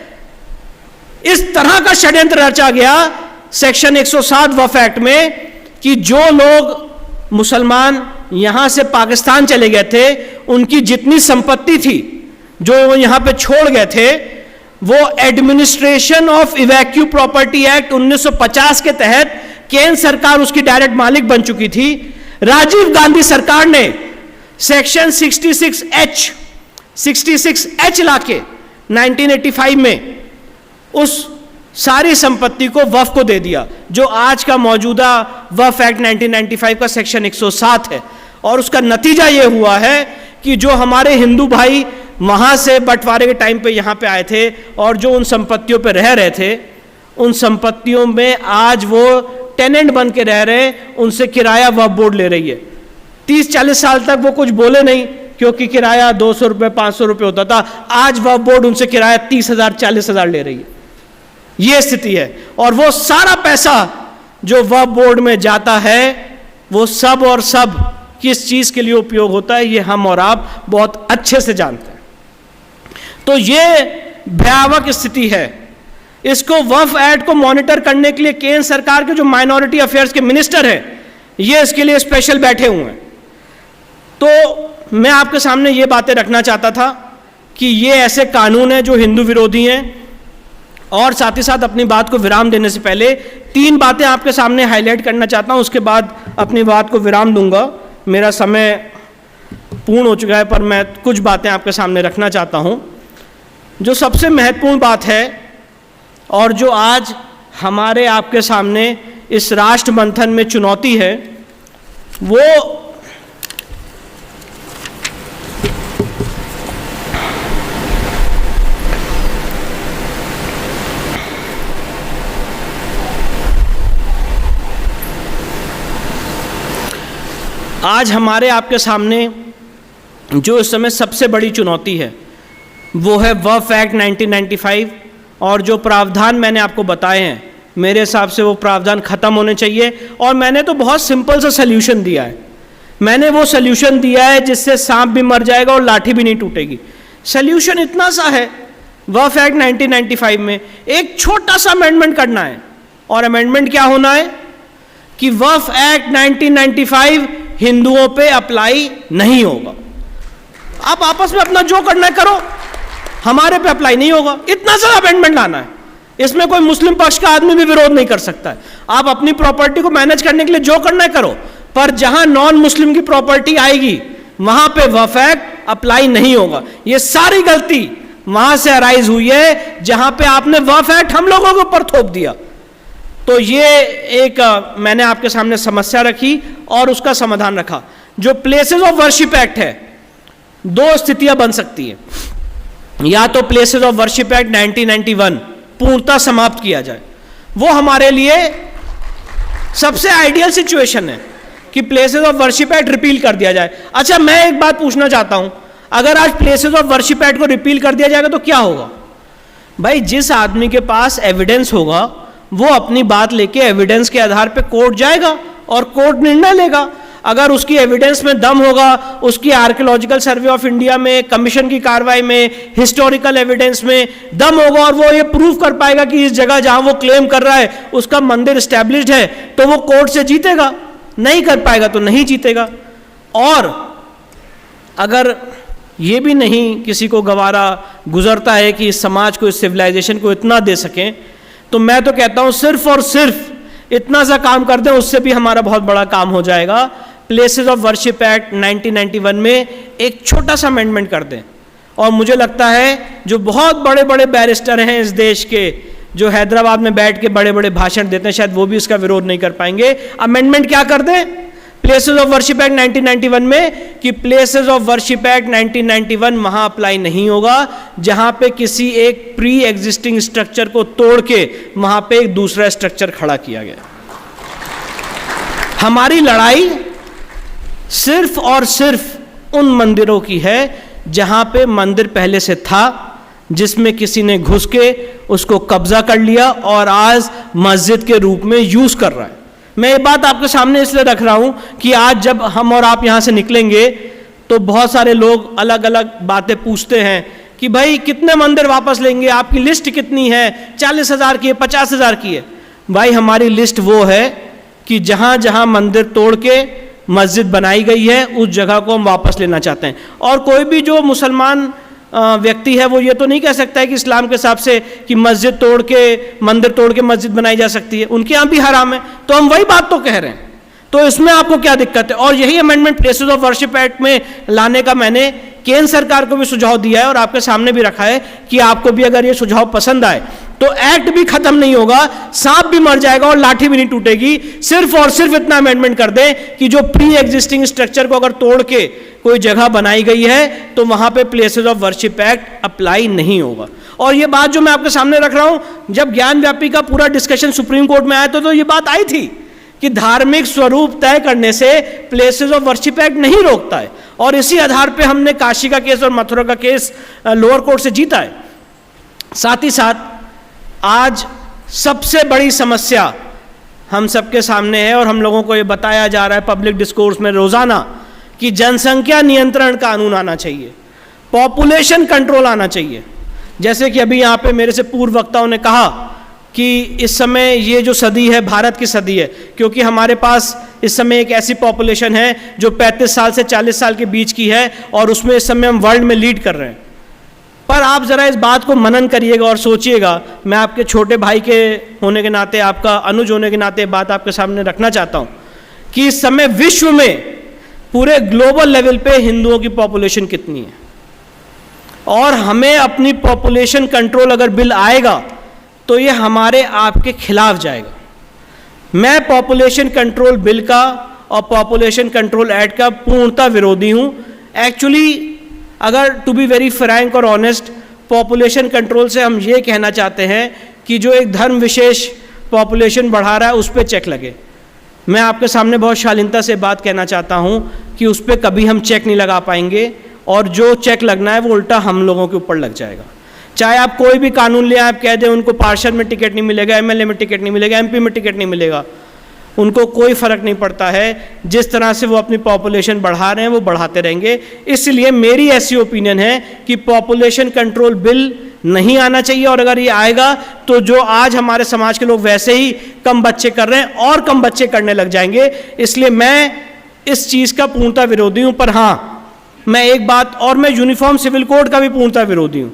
S2: इस तरह का षड्यंत्र रचा गया सेक्शन 107 वक्फ एक्ट में कि जो लोग मुसलमान यहां से पाकिस्तान चले गए थे उनकी जितनी संपत्ति थी जो वो यहां पे छोड़ गए थे, वो एडमिनिस्ट्रेशन ऑफ इवैक्यू प्रॉपर्टी एक्ट 1950 के तहत केंद्र सरकार उसकी डायरेक्ट मालिक बन चुकी थी। राजीव गांधी सरकार ने सेक्शन 66H लाके 1985 में उस सारी संपत्ति को वक्फ को दे दिया, जो आज का मौजूदा वक्फ एक्ट 1995 का सेक्शन 107 है। और उसका नतीजा यह हुआ है कि जो हमारे हिंदू भाई वहां से बंटवारे के टाइम पे यहां पे आए थे और जो उन संपत्तियों पे रह रहे थे, उन संपत्तियों में आज वो टेनेंट बन के रह रहे हैं, उनसे किराया वक्फ बोर्ड ले रही है। 30-40 साल तक वो कुछ बोले नहीं क्योंकि किराया 200 रुपये 500 रुपये होता था। आज वक्फ बोर्ड उनसे किराया 30,000 40,000 ले रही है। ये स्थिति है। और वो सारा पैसा जो वक्फ बोर्ड में जाता है वो सब और सब किस चीज़ के लिए उपयोग होता है, ये हम और आप बहुत अच्छे से जानते हैं। तो ये भयावह स्थिति है। इसको वक्फ एक्ट को मॉनिटर करने के लिए केंद्र सरकार के जो माइनॉरिटी अफेयर्स के मिनिस्टर हैं, ये इसके लिए स्पेशल बैठे हुए हैं। तो मैं आपके सामने ये बातें रखना चाहता था कि ये ऐसे कानून हैं जो हिंदू विरोधी हैं। और साथ ही साथ अपनी बात को विराम देने से पहले 3 बातें आपके सामने हाईलाइट करना चाहता हूं, उसके बाद अपनी बात को विराम दूंगा। मेरा समय पूर्ण हो चुका है, पर मैं कुछ बातें आपके सामने रखना चाहता हूं। जो सबसे महत्वपूर्ण बात है और जो आज हमारे आपके सामने इस राष्ट्र मंथन में चुनौती है, वो आज हमारे आपके सामने जो इस समय सबसे बड़ी चुनौती है, वो है वक्फ एक्ट 1995। और जो प्रावधान मैंने आपको बताए हैं, मेरे हिसाब से वो प्रावधान ख़त्म होने चाहिए। और मैंने तो बहुत सिंपल सा सल्यूशन दिया है। मैंने वो सल्यूशन दिया है जिससे सांप भी मर जाएगा और लाठी भी नहीं टूटेगी। सल्यूशन इतना सा है, वक्फ एक्ट 1995 में एक छोटा सा अमेंडमेंट करना है। और अमेंडमेंट क्या होना है कि वक्फ एक्ट 1995 हिंदुओं पे अप्लाई नहीं होगा। आप आपस में अपना जो करना है करो, हमारे पे अप्लाई नहीं होगा। इतना सा अमेंडमेंट लाना है। इसमें कोई मुस्लिम पक्ष का आदमी भी विरोध नहीं कर सकता है। आप अपनी प्रॉपर्टी को मैनेज करने के लिए जो करना है करो, पर जहां नॉन मुस्लिम की प्रॉपर्टी आएगी वहां पे वक्फ एक्ट अप्लाई नहीं होगा। ये सारी गलती वहां से अराइज हुई है जहां पे आपने वक्फ एक्ट हम लोगों के ऊपर थोप दिया। तो ये एक मैंने आपके सामने समस्या रखी और उसका समाधान रखा। जो प्लेसेस ऑफ वर्शिप एक्ट है, 2 स्थितियां बन सकती है। या तो प्लेसेस ऑफ वर्शिप एक्ट 1991 पूर्णतः समाप्त किया जाए, वो हमारे लिए सबसे आइडियल सिचुएशन है कि places of worship act repeal कर दिया जाए। अच्छा, मैं एक बात पूछना चाहता हूं, अगर आज प्लेसेस ऑफ वर्शिप एक्ट को रिपील कर दिया जाएगा तो क्या होगा? भाई, जिस आदमी के पास एविडेंस होगा वो अपनी बात लेके एविडेंस के आधार पे कोर्ट जाएगा और कोर्ट निर्णय लेगा। अगर उसकी एविडेंस में दम होगा, उसकी आर्कियोलॉजिकल सर्वे ऑफ इंडिया में, कमीशन की कार्रवाई में, हिस्टोरिकल एविडेंस में दम होगा और वो ये प्रूव कर पाएगा कि इस जगह जहां वो क्लेम कर रहा है उसका मंदिर एस्टैब्लिश्ड है, तो वो कोर्ट से जीतेगा। नहीं कर पाएगा तो नहीं जीतेगा। और अगर ये भी नहीं किसी को गवारा गुजरता है कि इस समाज को, इस सिविलाइजेशन को इतना दे सकें, तो मैं तो कहता हूं सिर्फ और सिर्फ इतना सा काम कर दें, उससे भी हमारा बहुत बड़ा काम हो जाएगा। प्लेसेस ऑफ वर्शिप एक्ट 1991 में एक छोटा सा अमेंडमेंट कर दें। और मुझे लगता है जो बहुत बड़े बड़े बैरिस्टर हैं इस देश के, जो हैदराबाद में बैठ के बड़े बड़े भाषण देते हैं, शायद वो भी इसका विरोध नहीं कर पाएंगे। अमेंडमेंट क्या कर दें प्लेसेस ऑफ वर्शिप एक्ट 1991 में कि प्लेसेस ऑफ वर्शिप एक्ट 1991 वहां अप्लाई नहीं होगा जहां पे किसी एक प्री एग्जिस्टिंग स्ट्रक्चर को तोड़ के वहां पे एक दूसरा स्ट्रक्चर खड़ा किया गया। हमारी लड़ाई सिर्फ और सिर्फ उन मंदिरों की है जहां पे मंदिर पहले से था, जिसमें किसी ने घुस के उसको कब्जा कर लिया और आज मस्जिद के रूप में यूज कर रहा है। मैं ये बात आपके सामने इसलिए रख रहा हूं कि आज जब हम और आप यहां से निकलेंगे तो बहुत सारे लोग अलग अलग बातें पूछते हैं कि भाई कितने मंदिर वापस लेंगे, आपकी लिस्ट कितनी है, 40,000 की है, 50,000 की है। भाई, हमारी लिस्ट वो है कि जहां जहां मंदिर तोड़ के मस्जिद बनाई गई है उस जगह को हम वापस लेना चाहते हैं। और कोई भी जो मुसलमान व्यक्ति है वो ये तो नहीं कह सकता है कि इस्लाम के हिसाब से कि मस्जिद तोड़ के, मंदिर तोड़ के मस्जिद बनाई जा सकती है, उनके यहाँ भी हराम है। तो हम वही बात तो कह रहे हैं, तो इसमें आपको क्या दिक्कत है? और यही amendment places of worship act में लाने का मैंने केंद्र सरकार को भी सुझाव दिया है और आपके सामने भी रखा है कि आपको भी अगर ये सुझाव पसंद आए तो एक्ट भी खत्म नहीं होगा, सांप भी मर जाएगा और लाठी भी नहीं टूटेगी। सिर्फ और सिर्फ इतना अमेंडमेंट कर दें कि जो प्री एग्जिस्टिंग स्ट्रक्चर को अगर तोड़ के कोई जगह बनाई गई है तो वहां पे places of worship act apply नहीं होगा। और ये बात जो मैं आपके सामने रख रहा हूं, जब ज्ञान व्यापी का पूरा डिस्कशन सुप्रीम कोर्ट में आया तो ये बात आई थी कि धार्मिक स्वरूप तय करने से प्लेसेस ऑफ वर्शिप एक्ट नहीं रोकता है। और इसी आधार पे हमने काशी का केस और मथुरा का केस लोअर कोर्ट से जीता है। साथ ही साथ आज सबसे बड़ी समस्या हम सबके सामने है और हम लोगों को ये बताया जा रहा है पब्लिक डिस्कोर्स में रोज़ाना कि जनसंख्या नियंत्रण कानून आना चाहिए, पॉपुलेशन कंट्रोल आना चाहिए। जैसे कि अभी यहाँ पे मेरे से पूर्व वक्ताओं ने कहा कि इस समय ये जो सदी है भारत की सदी है, क्योंकि हमारे पास इस समय एक ऐसी पॉपुलेशन है जो 35 साल से 40 साल के बीच की है और उसमें इस समय हम वर्ल्ड में लीड कर रहे हैं। पर आप ज़रा इस बात को मनन करिएगा और सोचिएगा, मैं आपके छोटे भाई के होने के नाते, आपका अनुज होने के नाते बात आपके सामने रखना चाहता हूँ कि इस समय विश्व में पूरे ग्लोबल लेवल पे हिंदुओं की पॉपुलेशन कितनी है, और हमें अपनी पॉपुलेशन कंट्रोल अगर बिल आएगा तो ये हमारे आपके खिलाफ जाएगा। मैं पॉपुलेशन कंट्रोल बिल का और पॉपुलेशन कंट्रोल एक्ट का पूर्णतः विरोधी हूँ। एक्चुअली अगर टू बी वेरी फ्रैंक और ऑनेस्ट, पॉपुलेशन कंट्रोल से हम ये कहना चाहते हैं कि जो एक धर्म विशेष पॉपुलेशन बढ़ा रहा है उस पर चेक लगे। मैं आपके सामने बहुत शालीनता से बात कहना चाहता हूँ कि उस पर कभी हम चेक नहीं लगा पाएंगे, और जो चेक लगना है वो उल्टा हम लोगों के ऊपर लग जाएगा। चाहे आप कोई भी कानून ले, आप कह दें उनको पार्षद में टिकट नहीं मिलेगा, एमएलए में टिकट नहीं मिलेगा, एमपी में टिकट नहीं मिलेगा, उनको कोई फ़र्क नहीं पड़ता है। जिस तरह से वो अपनी पॉपुलेशन बढ़ा रहे हैं वो बढ़ाते रहेंगे। इसलिए मेरी ऐसी ओपिनियन है कि पॉपुलेशन कंट्रोल बिल नहीं आना चाहिए, और अगर ये आएगा तो जो आज हमारे समाज के लोग वैसे ही कम बच्चे कर रहे हैं और कम बच्चे करने लग जाएंगे। इसलिए मैं इस चीज़ का पूर्णतः विरोधी हूँ। पर हाँ, मैं एक बात और, मैं यूनिफॉर्म सिविल कोड का भी पूर्णतः विरोधी हूँ,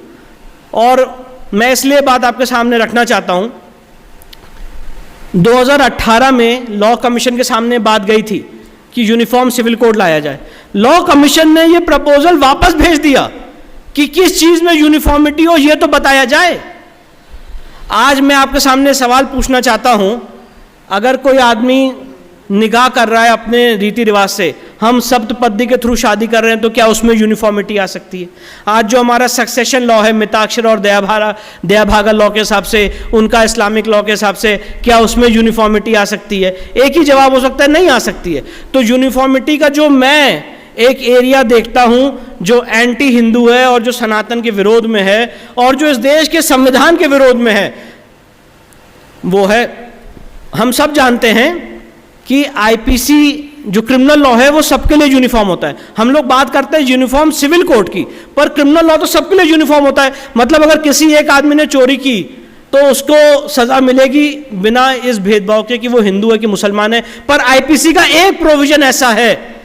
S2: और मैं इसलिए बात आपके सामने रखना चाहता हूँ। 2018 में लॉ कमीशन के सामने बात गई थी कि यूनिफॉर्म सिविल कोड लाया जाए। लॉ कमीशन ने ये प्रपोजल वापस भेज दिया कि किस चीज़ में यूनिफॉर्मिटी हो ये तो बताया जाए। आज मैं आपके सामने सवाल पूछना चाहता हूँ, अगर कोई आदमी निकाह कर रहा है अपने रीति रिवाज से, हम सप्तपदी के थ्रू शादी कर रहे हैं, तो क्या उसमें यूनिफॉर्मिटी आ सकती है? आज जो हमारा सक्सेशन लॉ है, मिताक्षर और दयाभागा लॉ के हिसाब से, उनका इस्लामिक लॉ के हिसाब से, क्या उसमें यूनिफॉर्मिटी आ सकती है? एक ही जवाब हो सकता है, नहीं आ सकती है। तो यूनिफॉर्मिटी का जो मैं एक एरिया देखता हूँ जो एंटी हिंदू है और जो सनातन के विरोध में है और जो इस देश के संविधान के विरोध में है, वो है, हम सब जानते हैं कि आईपीसी जो क्रिमिनल लॉ है वो सबके लिए यूनिफॉर्म होता है। हम लोग बात करते हैं यूनिफॉर्म सिविल कोड की, पर क्रिमिनल लॉ तो सबके लिए यूनिफॉर्म होता है। मतलब अगर किसी एक आदमी ने चोरी की तो उसको सजा मिलेगी बिना इस भेदभाव के कि वो हिंदू है कि मुसलमान है। पर आईपीसी का एक प्रोविजन ऐसा है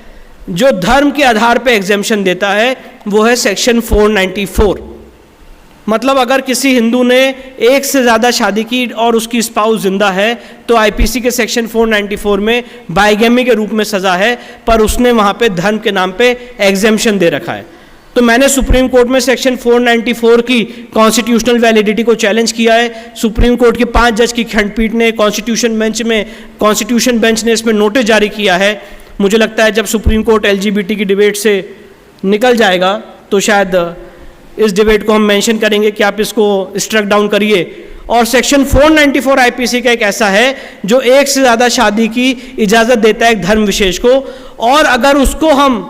S2: जो धर्म के आधार पर एग्जेम्पशन देता है, वो है सेक्शन 494। मतलब अगर किसी हिंदू ने एक से ज़्यादा शादी की और उसकी स्पाउस जिंदा है तो आईपीसी के सेक्शन 494 में बाइगेमी के रूप में सज़ा है, पर उसने वहाँ पे धर्म के नाम पे एग्जेम्पशन दे रखा है। तो मैंने सुप्रीम कोर्ट में सेक्शन 494 की कॉन्स्टिट्यूशनल वैलिडिटी को चैलेंज किया है। सुप्रीम कोर्ट के 5 जज की खंडपीठ ने कॉन्स्टिट्यूशन बेंच ने इसमें नोटिस जारी किया है। मुझे लगता है जब सुप्रीम कोर्ट एलजीबीटी की डिबेट से निकल जाएगा तो शायद इस डिबेट को हम मेंशन करेंगे कि आप इसको स्ट्रक डाउन करिए। और सेक्शन 494 आईपीसी का एक ऐसा है जो एक से ज़्यादा शादी की इजाज़त देता है एक धर्म विशेष को, और अगर उसको हम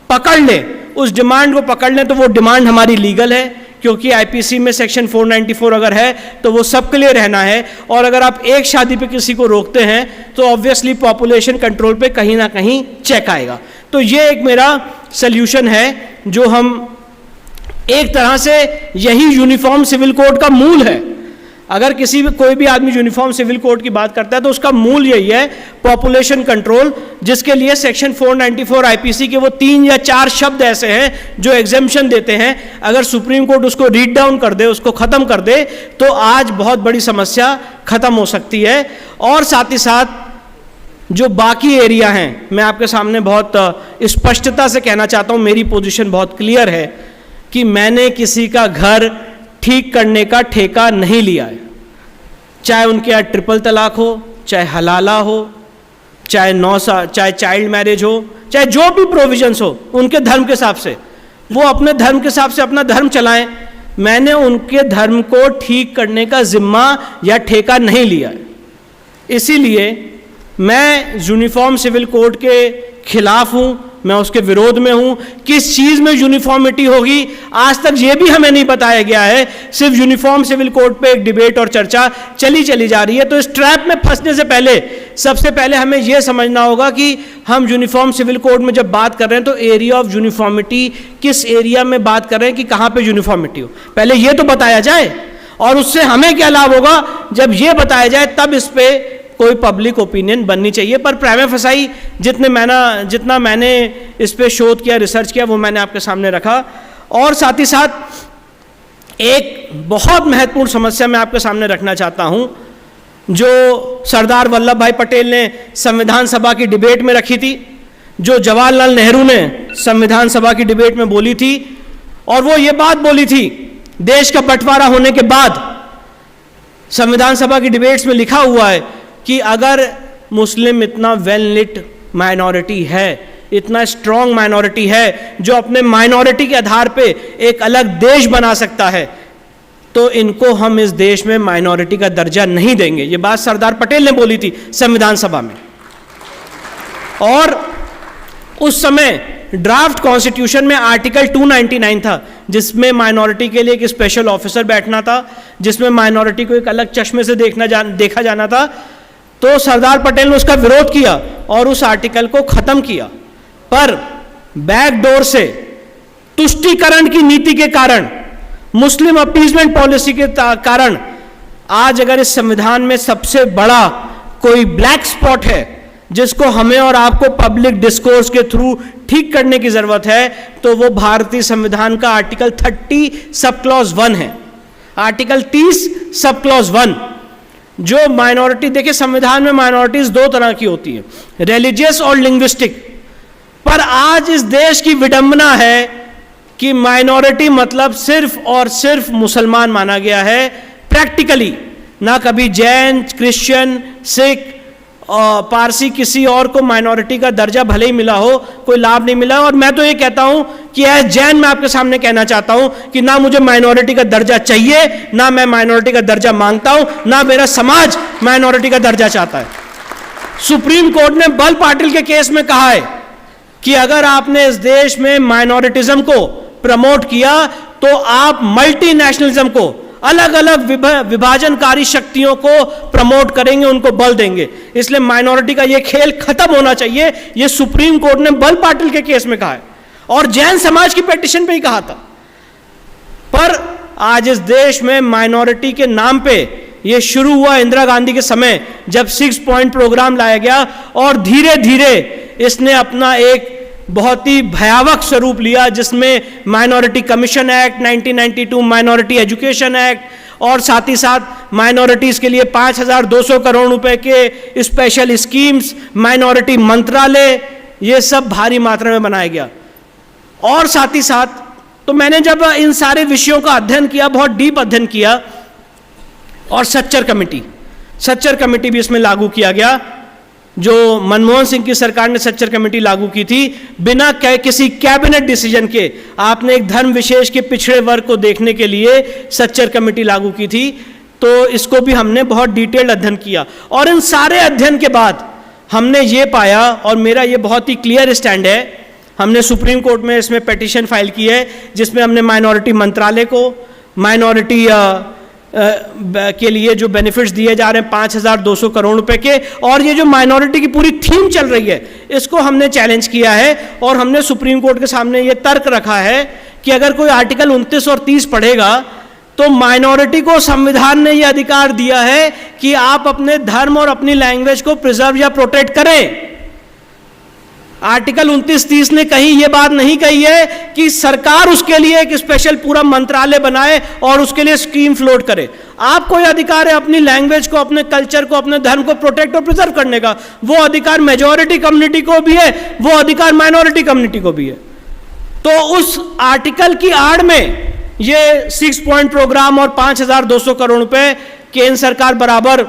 S2: पकड़ लें, उस डिमांड को पकड़ लें, तो वो डिमांड हमारी लीगल है, क्योंकि आईपीसी में सेक्शन 494 अगर है तो वो सबके लिए रहना है। और अगर आप एक शादी पे किसी को रोकते हैं तो ऑब्वियसली पॉपुलेशन कंट्रोल पे कहीं ना कहीं चेक आएगा। तो ये एक मेरा सल्यूशन है जो हम एक तरह से, यही यूनिफॉर्म सिविल कोड का मूल है। अगर कोई भी आदमी यूनिफॉर्म सिविल कोड की बात करता है तो उसका मूल यही है, पॉपुलेशन कंट्रोल, जिसके लिए सेक्शन 494 आईपीसी के वो 3 या 4 शब्द ऐसे हैं जो एग्जेम्पशन देते हैं। अगर सुप्रीम कोर्ट उसको रीड डाउन कर दे, उसको ख़त्म कर दे, तो आज बहुत बड़ी समस्या ख़त्म हो सकती है। और साथ ही साथ जो बाकी एरिया हैं, मैं आपके सामने बहुत स्पष्टता से कहना चाहता हूँ, मेरी पोजीशन बहुत क्लियर है कि मैंने किसी का घर ठीक करने का ठेका नहीं लिया है। चाहे उनके यहाँ ट्रिपल तलाक हो, चाहे हलाला हो, चाहे चाइल्ड मैरिज हो, चाहे जो भी प्रोविजंस हो, उनके धर्म के हिसाब से वो अपने धर्म के हिसाब से अपना धर्म चलाएं। मैंने उनके धर्म को ठीक करने का जिम्मा या ठेका नहीं लिया है। इसीलिए मैं यूनिफॉर्म सिविल कोड के खिलाफ हूँ मैं उसके विरोध में हूं। किस चीज में यूनिफॉर्मिटी होगी, आज तक ये भी हमें नहीं बताया गया है। सिर्फ यूनिफॉर्म सिविल कोड पे एक डिबेट और चर्चा चली जा रही है। तो इस ट्रैप में फंसने से पहले सबसे पहले हमें यह समझना होगा कि हम यूनिफॉर्म सिविल कोड में जब बात कर रहे हैं तो एरिया ऑफ यूनिफॉर्मिटी, किस एरिया में बात कर रहे हैं कि कहां पे यूनिफॉर्मिटी हो, पहले यह तो बताया जाए। और उससे हमें क्या लाभ होगा, जब यह बताया जाए तब इस पे कोई पब्लिक ओपिनियन बननी चाहिए। पर प्राइमा फसाई जितना मैंने इस पे शोध किया, रिसर्च किया, वो मैंने आपके सामने रखा। और साथ ही साथ एक बहुत महत्वपूर्ण समस्या मैं आपके सामने रखना चाहता हूं, जो सरदार वल्लभ भाई पटेल ने संविधान सभा की डिबेट में रखी थी, जो जवाहरलाल नेहरू ने संविधान सभा की डिबेट में बोली थी। और वो ये बात बोली थी, देश का बंटवारा होने के बाद संविधान सभा की डिबेट्स में लिखा हुआ है कि अगर मुस्लिम इतना वेल निट माइनॉरिटी है, इतना स्ट्रांग माइनॉरिटी है, जो अपने माइनॉरिटी के आधार पे एक अलग देश बना सकता है, तो इनको हम इस देश में माइनॉरिटी का दर्जा नहीं देंगे। ये बात सरदार पटेल ने बोली थी संविधान सभा में। और उस समय ड्राफ्ट कॉन्स्टिट्यूशन में आर्टिकल 299 था, जिसमें माइनॉरिटी के लिए एक स्पेशल ऑफिसर बैठना था, जिसमें माइनॉरिटी को एक अलग चश्मे से देखा जाना था। तो सरदार पटेल ने उसका विरोध किया और उस आर्टिकल को खत्म किया। पर बैकडोर से तुष्टीकरण की नीति के कारण, मुस्लिम अपीजमेंट पॉलिसी के कारण आज अगर इस संविधान में सबसे बड़ा कोई ब्लैक स्पॉट है जिसको हमें और आपको पब्लिक डिस्कोर्स के थ्रू ठीक करने की जरूरत है, तो वो भारतीय संविधान का आर्टिकल 30 सब क्लॉज 1 है। आर्टिकल 30 सब क्लॉज 1 जो माइनॉरिटी, देखिए संविधान में माइनॉरिटीज दो तरह की होती है, रिलीजियस और लिंग्विस्टिक। पर आज इस देश की विडंबना है कि माइनॉरिटी मतलब सिर्फ और सिर्फ मुसलमान माना गया है। प्रैक्टिकली ना कभी जैन, क्रिश्चियन, सिख, पारसी, किसी और को माइनॉरिटी का दर्जा भले ही मिला हो, कोई लाभ नहीं मिला। और मैं तो ये कहता हूं कि एज जैन मैं आपके सामने कहना चाहता हूं कि ना मुझे माइनॉरिटी का दर्जा चाहिए, ना मैं माइनॉरिटी का दर्जा मांगता हूं, ना मेरा समाज माइनॉरिटी का दर्जा चाहता है। सुप्रीम कोर्ट ने बल पाटिल के केस में कहा है कि अगर आपने इस देश में माइनॉरिटिज्म को प्रमोट किया तो आप मल्टीनेशनलिज्म को, अलग अलग विभाजनकारी शक्तियों को प्रमोट करेंगे, उनको बल देंगे। इसलिए माइनॉरिटी का यह खेल खत्म होना चाहिए। यह सुप्रीम कोर्ट ने बल पाटिल के केस में कहा है और जैन समाज की पिटीशन पे ही कहा था। पर आज इस देश में माइनॉरिटी के नाम पे यह शुरू हुआ इंदिरा गांधी के समय, जब 6 पॉइंट प्रोग्राम लाया गया और धीरे धीरे इसने अपना एक बहुत ही भयावह स्वरूप लिया, जिसमें minority commission act 1992, minority education act और साथ ही साथ माइनॉरिटीज के लिए 5,200 करोड़ रुपए के स्पेशल स्कीम्स, माइनॉरिटी मंत्रालय, ये सब भारी मात्रा में बनाया गया। और साथ ही साथ तो मैंने जब इन सारे विषयों का अध्ययन किया, बहुत डीप अध्ययन किया, और सच्चर कमेटी भी इसमें लागू किया गया, जो मनमोहन सिंह की सरकार ने सच्चर कमेटी लागू की थी बिना किसी कैबिनेट डिसीजन के। आपने एक धर्म विशेष के पिछड़े वर्ग को देखने के लिए सच्चर कमेटी लागू की थी। तो इसको भी हमने बहुत डिटेल्ड अध्ययन किया और इन सारे अध्ययन के बाद हमने ये पाया, और मेरा ये बहुत ही क्लियर स्टैंड है, हमने सुप्रीम कोर्ट में इसमें पिटीशन फाइल की है जिसमें हमने माइनॉरिटी मंत्रालय को, माइनॉरिटी के लिए जो बेनिफिट्स दिए जा रहे हैं 5,200 करोड़ रुपए के, और ये जो माइनॉरिटी की पूरी थीम चल रही है, इसको हमने चैलेंज किया है। और हमने सुप्रीम कोर्ट के सामने ये तर्क रखा है कि अगर कोई आर्टिकल 29 और 30 पढ़ेगा तो माइनॉरिटी को संविधान ने यह अधिकार दिया है कि आप अपने धर्म और अपनी लैंग्वेज को प्रिजर्व या प्रोटेक्ट करें। आर्टिकल 29-30 ने कहीं यह बात नहीं कही है कि सरकार उसके लिए एक स्पेशल पूरा मंत्रालय बनाए और उसके लिए स्कीम फ्लोट करे। आपको यह अधिकार है अपनी लैंग्वेज को, अपने कल्चर को, अपने धर्म को प्रोटेक्ट और प्रिजर्व करने का। वो अधिकार मेजॉरिटी कम्युनिटी को भी है, वो अधिकार माइनॉरिटी कम्युनिटी को भी है। तो उस आर्टिकल की आड़ में ये 6 पॉइंट प्रोग्राम और 5,200 करोड़ रुपए केंद्र सरकार बराबर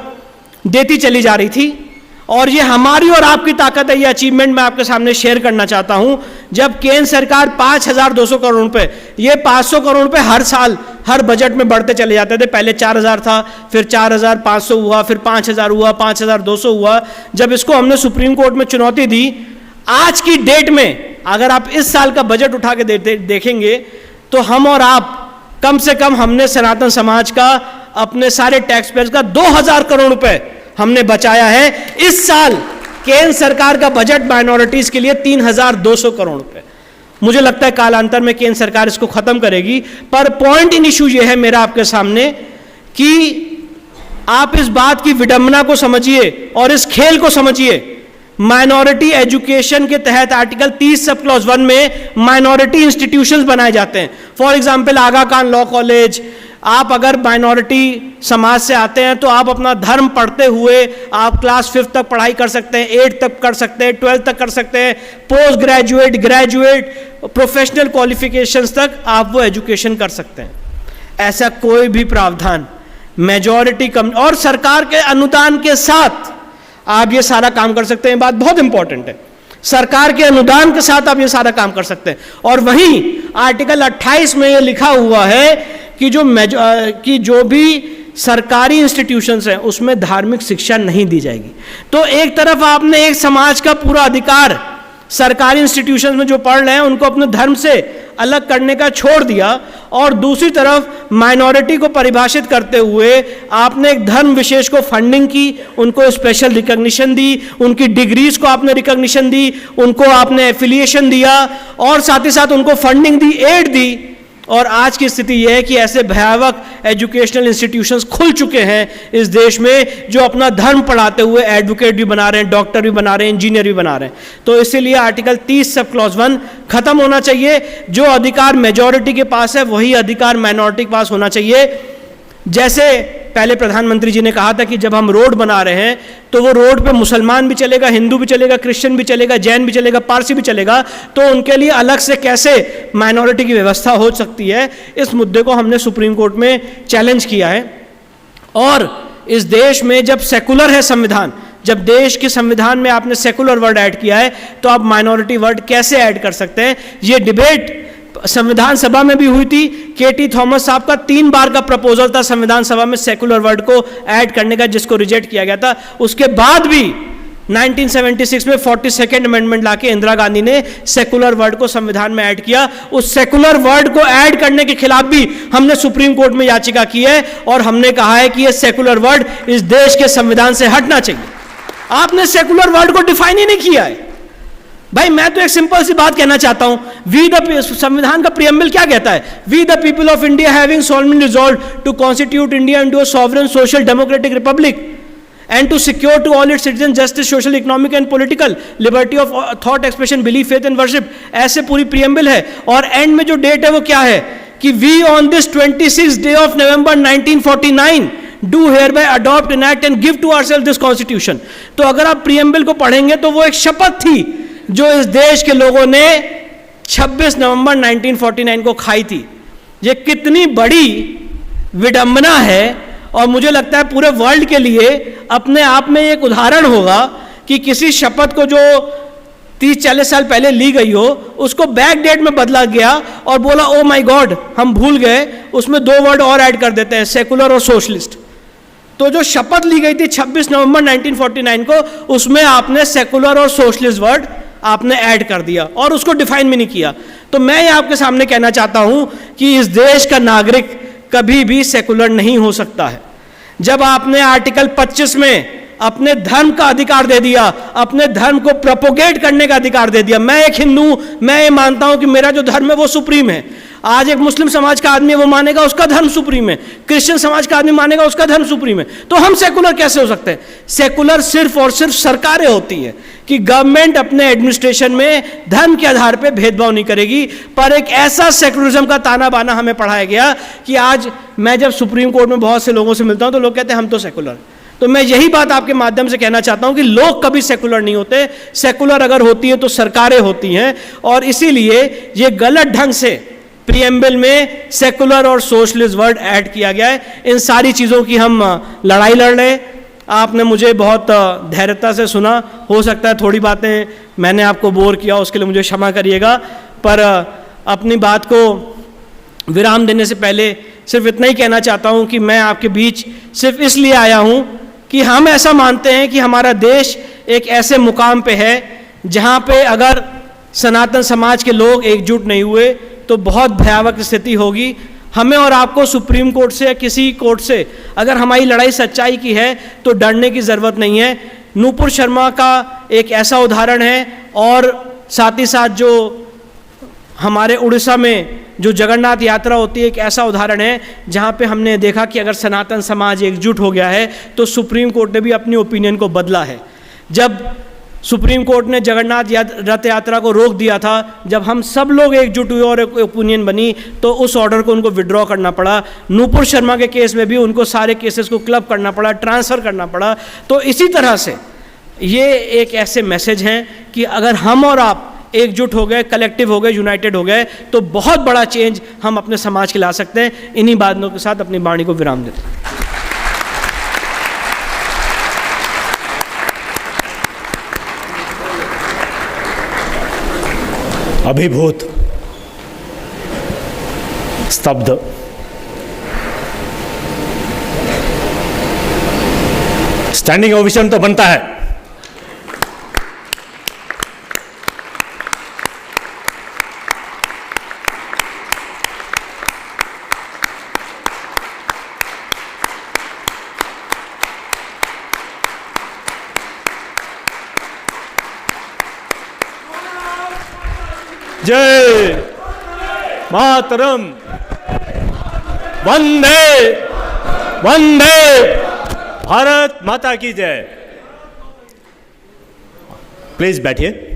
S2: देती चली जा रही थी। और ये हमारी और आपकी ताकत है, ये अचीवमेंट मैं आपके सामने शेयर करना चाहता हूं। जब केंद्र सरकार 5,200 करोड़ रुपए, ये 500 करोड़ रुपए हर साल हर बजट में बढ़ते चले जाते थे। पहले 4,000 था, फिर 4,500 हुआ, फिर 5,000 हुआ, 5,200 हुआ। जब इसको हमने सुप्रीम कोर्ट में चुनौती दी, आज की डेट में अगर आप इस साल का बजट उठा के देखेंगे तो हम और आप कम से कम हमने सनातन समाज का, अपने सारे टैक्स पेयर्स का 2000 करोड़ रुपए हमने बचाया है। इस साल केंद्र सरकार का बजट माइनॉरिटीज के लिए 3200 करोड़ रुपए। मुझे लगता है कालांतर में केंद्र सरकार इसको खत्म करेगी। पर पॉइंट इन इशू ये है मेरा आपके सामने कि आप इस बात की विडंबना को समझिए और इस खेल को समझिए। माइनॉरिटी एजुकेशन के तहत आर्टिकल 30 सब क्लॉज 1 में माइनॉरिटी इंस्टीट्यूशंस बनाए जाते हैं। For example Aga Khan law college, आप अगर माइनॉरिटी समाज से आते हैं तो आप अपना धर्म पढ़ते हुए आप क्लास 5 तक पढ़ाई कर सकते हैं, 8 तक कर सकते हैं, 12 तक कर सकते हैं, post graduate, graduate, professional qualifications तक आप वो एजुकेशन कर सकते हैं। ऐसा कोई भी प्रावधान मेजॉरिटी कम और सरकार के अनुदान के साथ आप ये सारा काम कर सकते हैं। बात बहुत इंपॉर्टेंट है, सरकार के अनुदान के साथ आप ये सारा काम कर सकते हैं। और वहीं आर्टिकल 28 में ये लिखा हुआ है कि जो भी सरकारी इंस्टीट्यूशंस हैं उसमें धार्मिक शिक्षा नहीं दी जाएगी। तो एक तरफ आपने एक समाज का पूरा अधिकार सरकारी इंस्टीट्यूशंस में जो पढ़ रहे हैं उनको अपने धर्म से अलग करने का छोड़ दिया, और दूसरी तरफ माइनॉरिटी को परिभाषित करते हुए आपने एक धर्म विशेष को फंडिंग की, उनको स्पेशल रिकॉग्निशन दी, उनकी डिग्रीज को आपने रिकॉग्निशन दी, उनको आपने एफिलिएशन दिया और साथ ही साथ उनको फंडिंग दी, एड दी। और आज की स्थिति यह है कि ऐसे भयावह एजुकेशनल इंस्टीट्यूशंस खुल चुके हैं इस देश में जो अपना धर्म पढ़ाते हुए एडवोकेट भी बना रहे हैं, डॉक्टर भी बना रहे हैं, इंजीनियर भी बना रहे हैं। तो इसीलिए आर्टिकल 30 सब क्लॉज 1 खत्म होना चाहिए। जो अधिकार मेजॉरिटी के पास है वही अधिकार माइनॉरिटी के पास होना चाहिए। जैसे पहले प्रधानमंत्री जी ने कहा था कि जब हम रोड बना रहे हैं तो वो रोड पे मुसलमान भी चलेगा, हिंदू भी चलेगा, क्रिश्चियन भी चलेगा, जैन भी चलेगा, पारसी भी चलेगा, तो उनके लिए अलग से कैसे माइनॉरिटी की व्यवस्था हो सकती है। इस मुद्दे को हमने सुप्रीम कोर्ट में चैलेंज किया है। और इस देश में जब सेकुलर है संविधान, जब देश के संविधान में आपने सेकुलर वर्ड ऐड किया है तो आप माइनॉरिटी वर्ड कैसे ऐड कर सकते हैं। ये डिबेट संविधान सभा में भी हुई थी। केटी थॉमस साहब का 3 बार का प्रपोजल था संविधान सभा में सेकुलर वर्ड को ऐड करने का, जिसको रिजेक्ट किया गया था। उसके बाद भी 1976 में 42nd अमेंडमेंट लाके इंदिरा गांधी ने सेकुलर वर्ड को संविधान में ऐड किया। उस सेकुलर वर्ड को ऐड करने के खिलाफ भी हमने सुप्रीम कोर्ट में याचिका की है और हमने कहा है कि यह सेकुलर वर्ड इस देश के संविधान से हटना चाहिए। आपने सेकुलर वर्ड को डिफाइन ही नहीं किया है। भाई मैं तो एक सिंपल सी बात कहना चाहता हूं, वी द संविधान का प्रियम्बल क्या कहता है? We the people of India having solemnly resolved to constitute India into a sovereign social democratic republic and to secure to all its citizens justice, social, economic and political liberty of thought expression, belief, faith and worship, ऐसे पूरी preamble है। और and में जो date है वो क्या है कि we on this 26th day of November 1949 do hereby adopt, enact and give to ourselves this constitution। तो अगर आप प्रियम्बल को पढ़ेंगे तो वो एक शपथ थी जो इस देश के लोगों ने 26 नवंबर 1949 को खाई थी। ये कितनी बड़ी विडंबना है और मुझे लगता है पूरे वर्ल्ड के लिए अपने आप में एक उदाहरण होगा कि किसी शपथ को जो 30-40 साल पहले ली गई हो उसको बैक डेट में बदला गया और बोला ओ माय गॉड हम भूल गए, उसमें 2 वर्ड और ऐड कर देते हैं, सेकुलर और सोशलिस्ट। तो जो शपथ ली गई थी 26 नवंबर 1949 को, उसमें आपने सेकुलर और सोशलिस्ट वर्ड आपने ऐड कर दिया और उसको डिफाइन भी नहीं किया। तो मैं ये आपके सामने कहना चाहता हूं कि इस देश का नागरिक कभी भी सेकुलर नहीं हो सकता है। जब आपने आर्टिकल 25 में अपने धर्म का अधिकार दे दिया, अपने धर्म को प्रोपोगेट करने का अधिकार दे दिया, मैं एक हिंदू, मैं ये मानता हूं कि मेरा जो धर्म है वो सुप्रीम है। आज एक मुस्लिम समाज का आदमी वो मानेगा उसका धर्म सुप्रीम है, क्रिश्चियन समाज का आदमी मानेगा उसका धर्म सुप्रीम है। तो हम सेकुलर कैसे हो सकते हैं? सेकुलर सिर्फ और सिर्फ सरकारें होती हैं कि गवर्नमेंट अपने एडमिनिस्ट्रेशन में धर्म के आधार पर भेदभाव नहीं करेगी। पर एक ऐसा सेकुलरिज्म का ताना बाना हमें पढ़ाया गया कि आज मैं जब सुप्रीम कोर्ट में बहुत से लोगों से मिलता हूं तो लोग कहते हैं हम तो सेकुलर। तो मैं यही बात आपके माध्यम से कहना चाहता हूं कि लोग कभी सेकुलर नहीं होते। सेकुलर अगर होती है तो सरकारें होती हैं, और इसीलिए ये गलत ढंग से प्रियम्बल में सेकुलर और सोशलिस्ट वर्ड ऐड किया गया है। इन सारी चीज़ों की हम लड़ाई लड़ रहे हैं। आपने मुझे बहुत धैर्यता से सुना, हो सकता है थोड़ी बातें मैंने आपको बोर किया, उसके लिए मुझे क्षमा करिएगा। पर अपनी बात को विराम देने से पहले सिर्फ इतना ही कहना चाहता हूं कि मैं आपके बीच सिर्फ इसलिए आया हूं कि हम ऐसा मानते हैं कि हमारा देश एक ऐसे मुकाम पे है जहां पे अगर सनातन समाज के लोग एकजुट नहीं हुए तो बहुत भयावह स्थिति होगी। हमें और आपको सुप्रीम कोर्ट से या किसी कोर्ट से अगर हमारी लड़ाई सच्चाई की है तो डरने की ज़रूरत नहीं है। नूपुर शर्मा का एक ऐसा उदाहरण है, और साथ ही साथ जो हमारे उड़ीसा में जो जगन्नाथ यात्रा होती है एक ऐसा उदाहरण है जहाँ पे हमने देखा कि अगर सनातन समाज एकजुट हो गया है तो सुप्रीम कोर्ट ने भी अपनी ओपिनियन को बदला है। जब सुप्रीम कोर्ट ने जगन्नाथ रथ यात्रा को रोक दिया था, जब हम सब लोग एकजुट हुए और एक ओपिनियन बनी तो उस ऑर्डर को उनको विड्रॉ करना पड़ा। नूपुर शर्मा के केस में भी उनको सारे केसेस को क्लब करना पड़ा, ट्रांसफ़र करना पड़ा। तो इसी तरह से ये एक ऐसे मैसेज हैं कि अगर हम और आप एकजुट हो गए, कलेक्टिव हो गए, यूनाइटेड हो गए तो बहुत बड़ा चेंज हम अपने समाज के ला सकते हैं। इन्हीं बातों के साथ अपनी वाणी को विराम देते हैं।
S1: अभिभूत, स्तब्ध, स्टैंडिंग ओवेशन तो बनता है। जय मातरम, वंदे वंदे भारत माता की जय। प्लीज बैठिए।